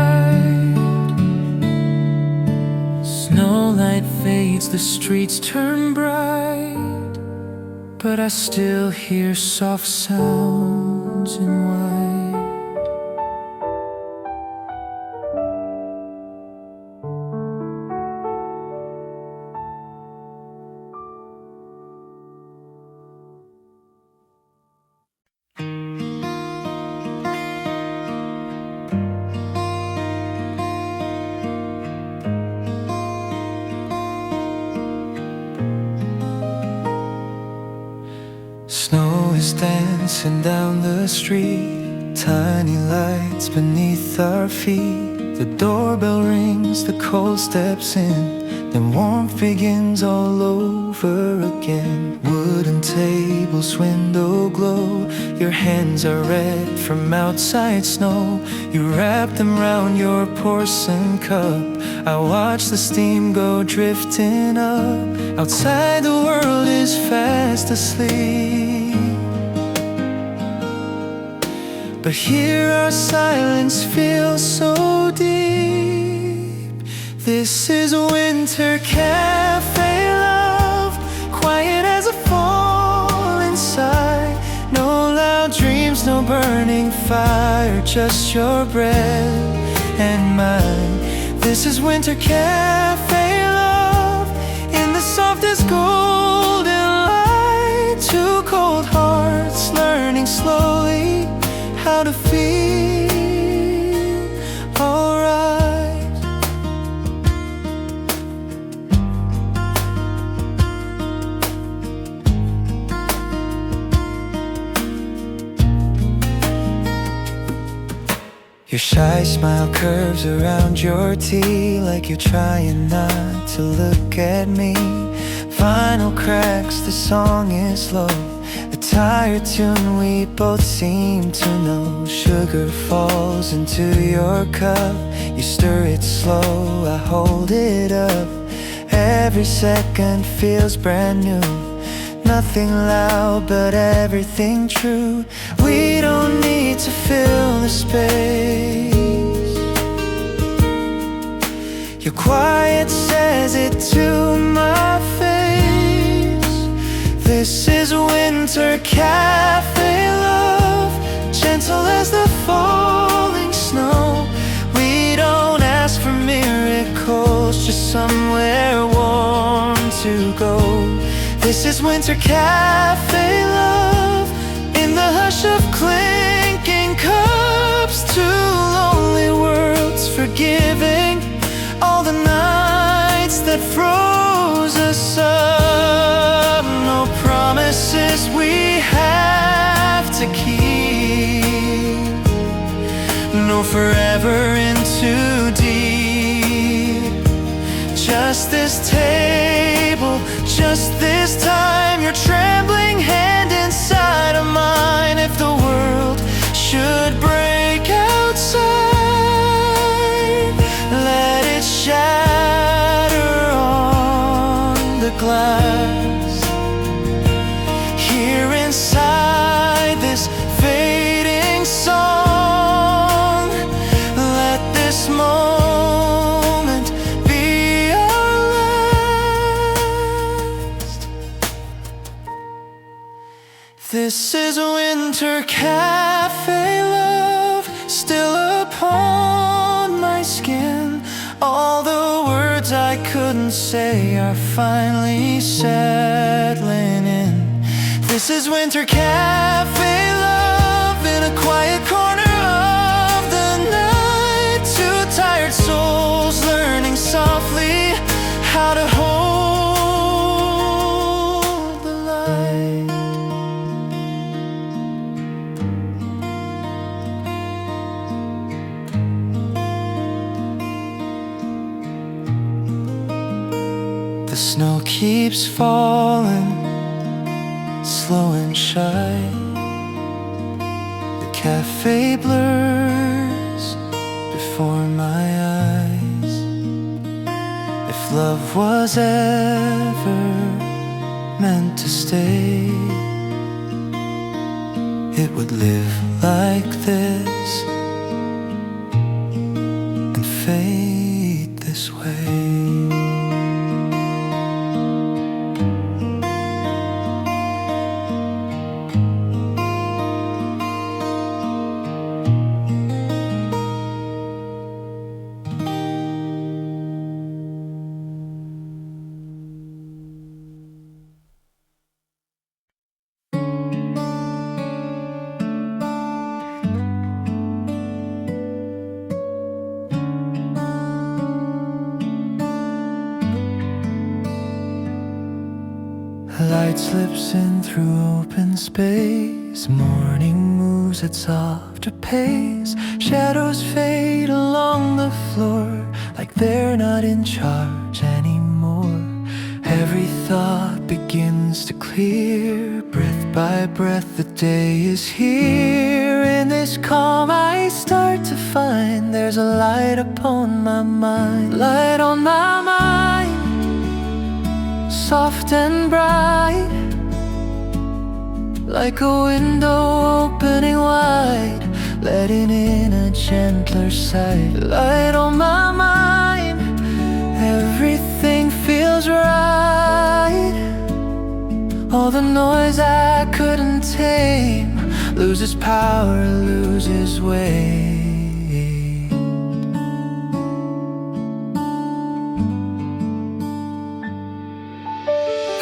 Snowlight fades, the streets turn bright, but I still hear soft sounds in white. colors dancing down the street, tiny lights beneath our feet. The doorbell rings, the cold steps in, then warmth begins all over again. Wooden tables, window glow, your hands are red from outside snow. You wrap them round your porcelain cup. I watch the steam go drifting up. Outside the world is fast asleep, but here our silence feels so deep. This is Winter Cafe love, quiet as a fall inside. No loud dreams, no burning fire, just your breath and mine. This is Winter Cafe love, in the softest golden light. Two cold hearts learning slowly how to feel alright. Your shy smile curves around your teeth, like you're trying not to look at me. Vinyl cracks, the song is low, a tired tune we both seem to know. Sugar falls into your cup, you stir it slow, I hold it up. Every second feels brand new, nothing loud but everything true. We don't need to fill the space, your quiet says it to my face. This is Winter Cafe love, gentle as the falling snow. We don't ask for miracles, just somewhere warm to go. This is Winter Cafe love, in the hush of clinking cups. Two lonely worlds forgiving all the nights that froze us up. No promises we have to keep, no forever in too deep. Just this table, just this time, your trembling hand inside of mine. If the world should break outside, let it shatter on the glass. Here inside this fading song, let this moment be our last. This is Winter Cafe love, still upon my skin. All the words I couldn't say are finally settling in. This is Winter Cafe love, in a quiet corner of the night. Two tired souls learning softly how to hold the light. The snow keeps falling, slow and shy. The cafe blurs before my eyes. If love was ever meant to stay, it would live like this and fade this way. Light slips in through open space. Morning moves at softer pace. Shadows fade along the floor, like they're not in charge anymore. Every thought begins to clear. Breath by breath the day is here. In this calm I start to find there's a light upon my mind. Light on my mind, soft and bright, like a window opening wide, letting in a gentler sight. Light on my mind, everything feels right. All the noise I couldn't tame loses power, loses way.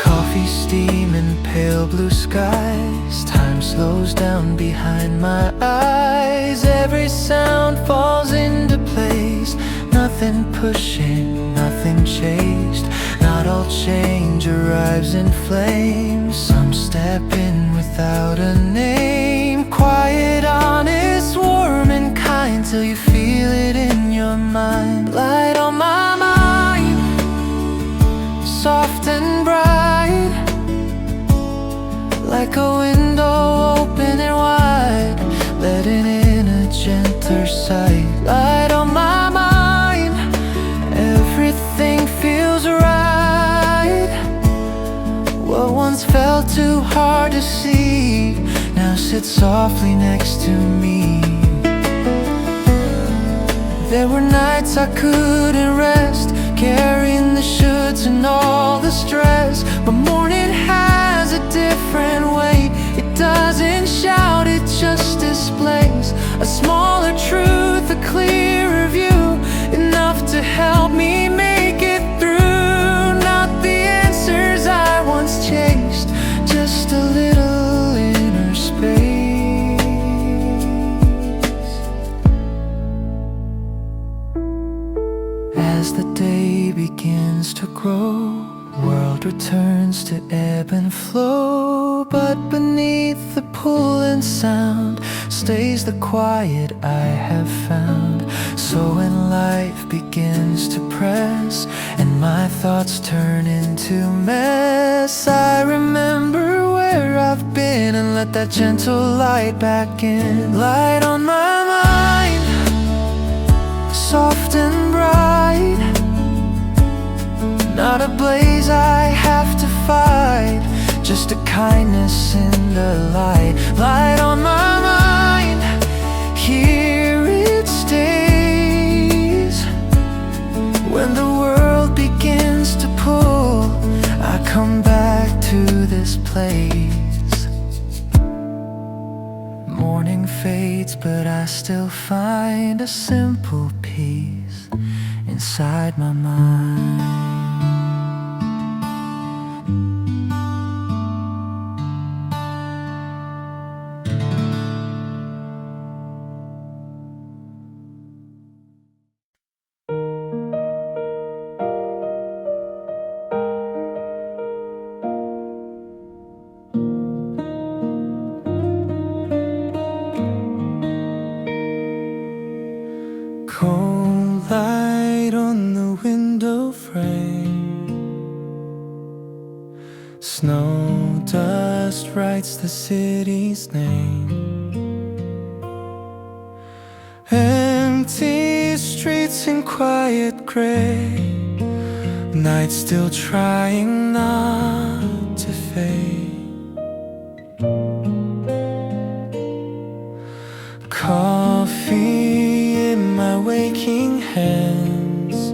Coffee steam and pale blue skies. Time slows down behind my eyes. Every sound falls into place. Nothing pushing, nothing chased. Not all change arrives in flames. Some step in without a name. Quiet, honest, warm and kind, till you feel it in your mind. Light on my mind, soft and bright, like a window opening wide, letting in a gentler sight. Light on my mind, everything feels right. What once felt too hard to see now sits softly next to me. There were nights I couldn't rest, carrying the shoulds and all the stress. But morning has a different way. It doesn't shout, it just displays a smaller truth, a clearer view, enough to help me make it through. Not the answers I once chased, just a little inner space. As the day begins to grow, world returns to ebb and flow. But beneath the pull and sound stays the quiet I have found. So when life begins to press and my thoughts turn into mess, I remember where I've been and let that gentle light back in. Light on my mind, soft and bright, not a blaze I have to fight, just a kindness in the light. Light on my mind, here it stays. When the world begins to pull, I come back to this place. Morning fades, but I still find a simple peace inside my mind. Cold light on the window frame, snow dust writes the city's name. Empty streets in quiet gray, night still trying not to fade. Coffee in my waking hands,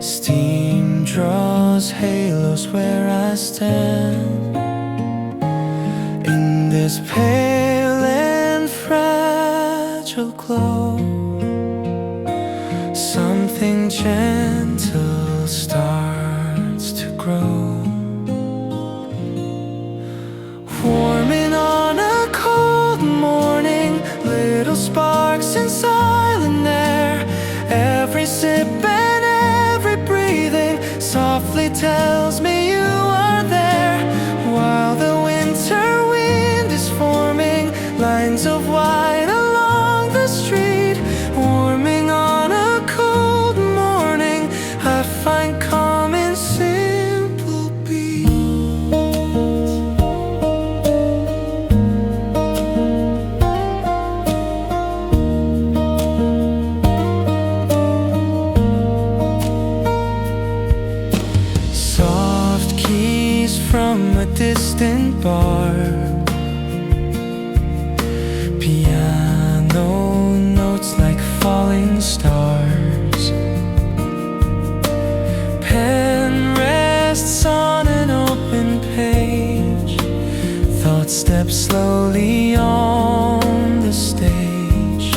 steam draws halos where I stand. In this pale and fragile glow, something gentle starts to grow. Warming on a cold morning, little sparks in silent air. Every sip and every breathing softly tells me you are distant bar. Piano notes like falling stars. Pen rests on an open page. Thoughts step slowly on the stage.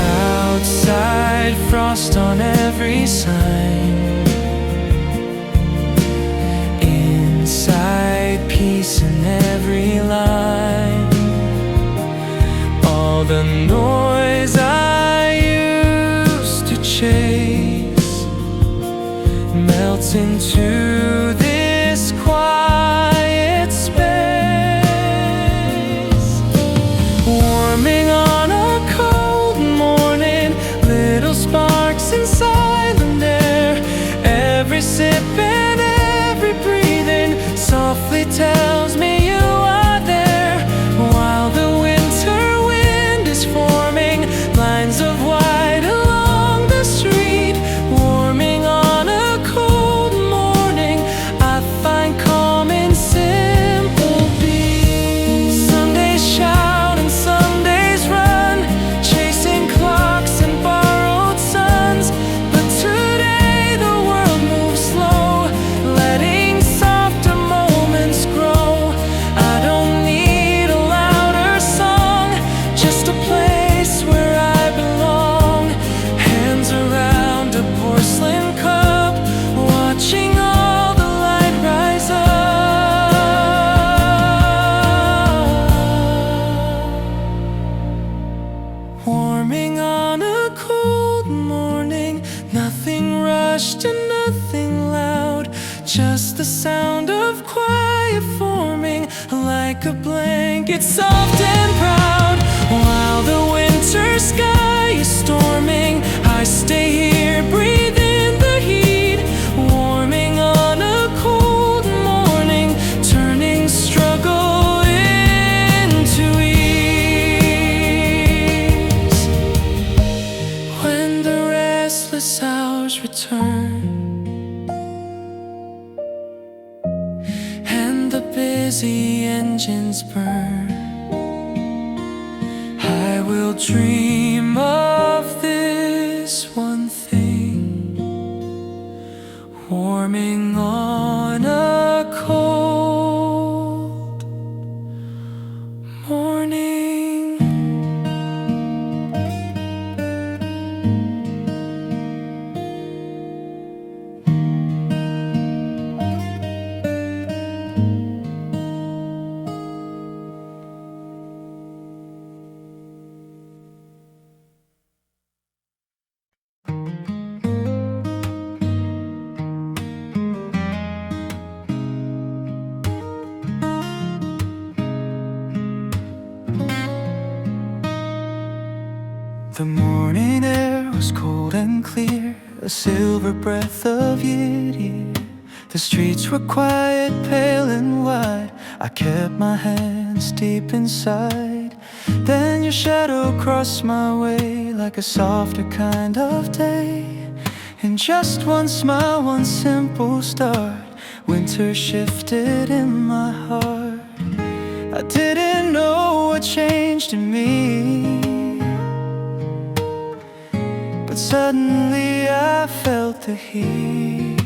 Outside, frost on every sign. Inside, peace in every line. All the noise I used to chase melts into this quiet space. Warming on a cold morning, little sparks in silent air. Every sip and every breathing softly tells me you are there. While the winter wind is forming lines of white along the street. Warming on a cold morning, I find calm in simple beats. Sundays shout and Sundays run, chasing clocks and borrowed suns. But today the world moves slow, letting softer moments grow. I don't need a louder song, just a place where I belong. Hands around a porcelain cup, watching all the light rise up. Warming on a cold morning, nothing rushed and nothing loud, just the sound of quiet forming like a blanket soft and proud. While the winter sky is storming, I stay here, breathe in the heat. Warming on a cold morning, turning struggle into ease. When the restless hours return and the busy engines burn, I will dream of this one thing. Warming on a cold morning. The morning air was cold and clear, a silver breath of year. The streets were quiet, pale and wide. I kept my hands deep inside. Then your shadow crossed my way like a softer kind of day. In just one smile, one simple start, winter shifted in my heart. I didn't know what changed in me, but suddenly I felt the heat.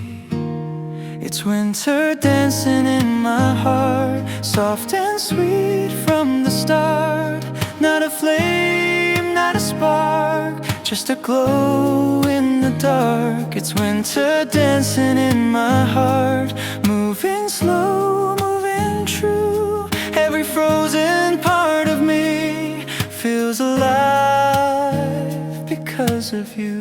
It's winter dancing in my heart, soft and sweet from the start. Not a flame, not a spark, just a glow in the dark. It's winter dancing in my heart, moving slow, moving true. Every frozen part of me feels alive because of you.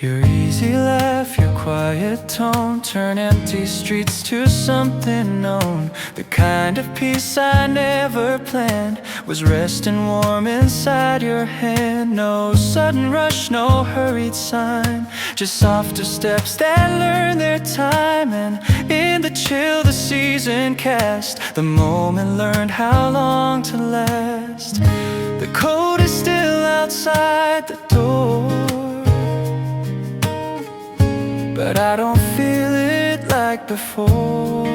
Your easy laugh, your quiet quiet tone, turn empty streets to something known. The kind of peace I never planned was resting warm inside your hand. No sudden rush, no hurried sign, just softer steps that learn their time. And in the chill the season cast, the moment learned how long to last. The cold is still outside the door, but I don't feel it like before.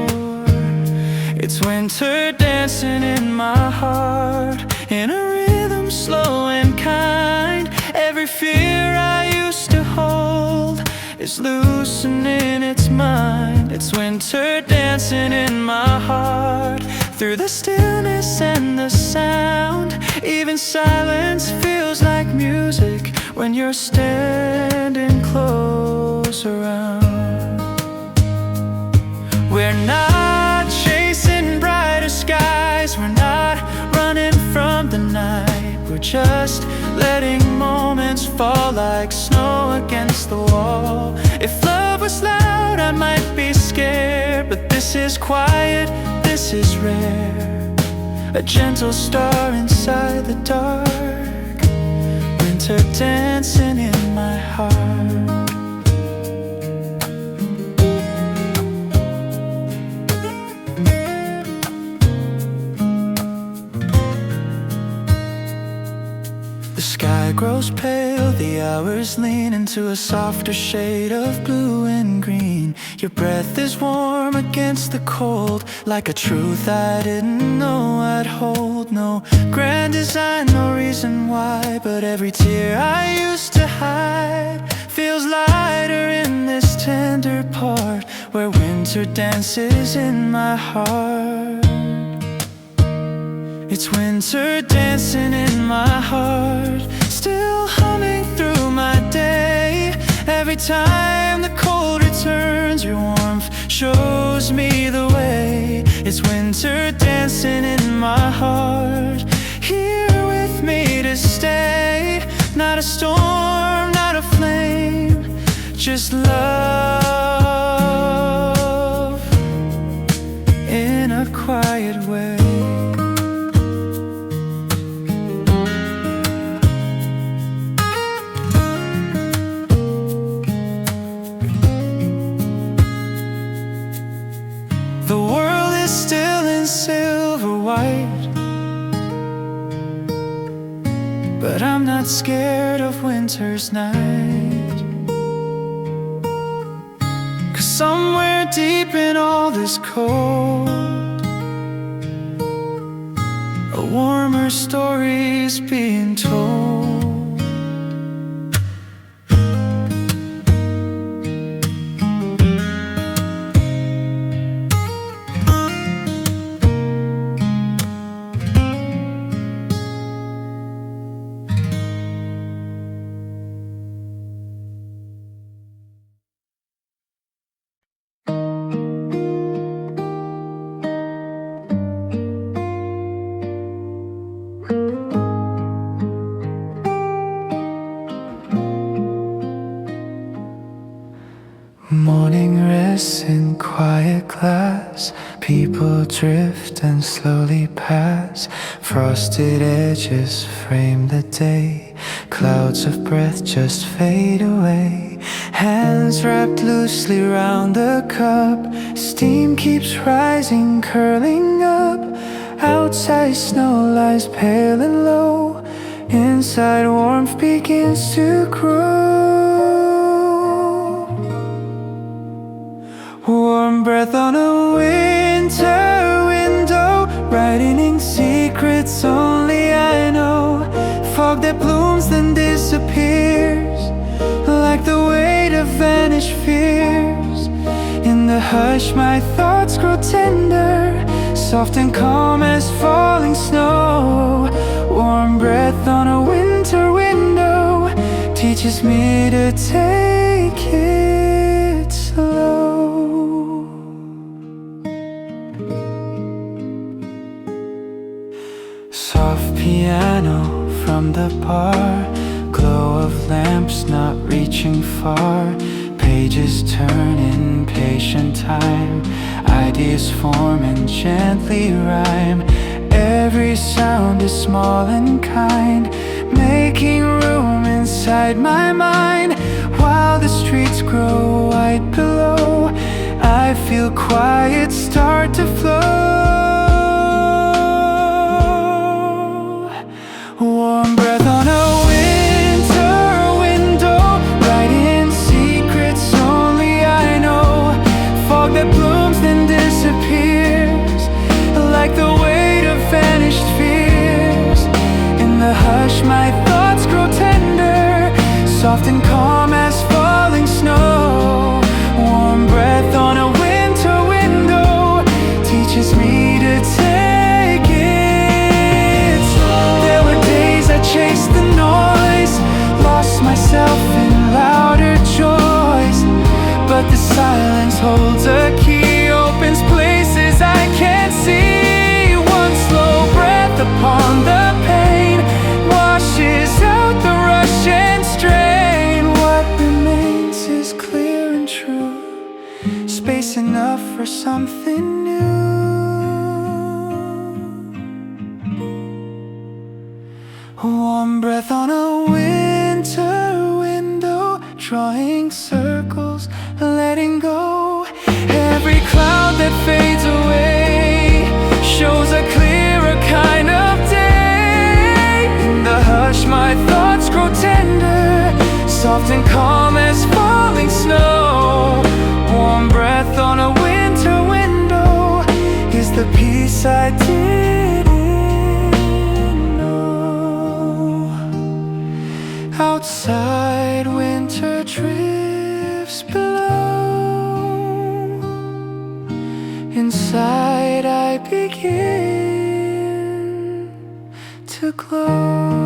It's winter dancing in my heart, in a rhythm slow and kind. Every fear I used to hold is loosening its mind. It's winter dancing in my heart, through the stillness and the sound. Even silence feels like music when you're standing close around. We're not chasing brighter skies, we're not running from the night. We're just letting moments fall like snow against the wall. If love was loud, I might be scared, but this is quiet, this is rare. A gentle star inside the dark, winter dancing in my heart. The sky grows pale, the hours lean into a softer shade of blue and green. Your breath is warm against the cold, like a truth I didn't know I'd hold. No grand design, no reason why, but every tear I used to hide feels lighter in this tender part, where winter dances in my heart. It's winter dancing in my heart, still humming through my day. Every time the cold returns, your warmth shows me the way. It's winter dancing in my heart, here with me to stay. Not a storm, not a flame, just love in a quiet way. The world is still in silver white, but I'm not scared of winter's night. 'Cause somewhere deep in all this cold, a warmer story's being told. Morning rests in quiet glass, people drift and slowly pass. Frosted edges frame the day, clouds of breath just fade away. Hands wrapped loosely round the cup, steam keeps rising, curling up. Outside snow lies pale and low, inside warmth begins to grow. Warm breath on a winter window, brightening secrets only I know. Fog that blooms then disappears, like the weight of vanished fears. In the hush my thoughts grow tender, soft and calm as falling snow. Warm breath on a winter window teaches me to take it slow. Soft piano from the bar, glow of lamps not reaching far. Pages turn patient time. Ideas form and gently rhyme. Every sound is small and kind, making room inside my mind. While the streets grow white below, I feel quiet start to flow. Warm breath on a winter window, writing secrets only I know. Fog that blooms then disappears, like the weight of vanished fears. In the hush my thoughts grow tender, soft and calm as falling snow. Warm breath on a winter window teaches me to take it slow. There were days I chased the noise, lost myself in louder joys, but the silence holds a key, opens places I can't see. One slow breath upon the pain washes out the rush and strain. What remains is clear and true, space enough for something new. Warm breath on a winter window, drawing circles, letting go. Every cloud that fades away shows a clearer kind of day. In the hush my thoughts grow tender, soft and calm as falling snow. Warm breath on a winter window is the peace I didn't know. Outside winter drifts below, inside I begin to glow.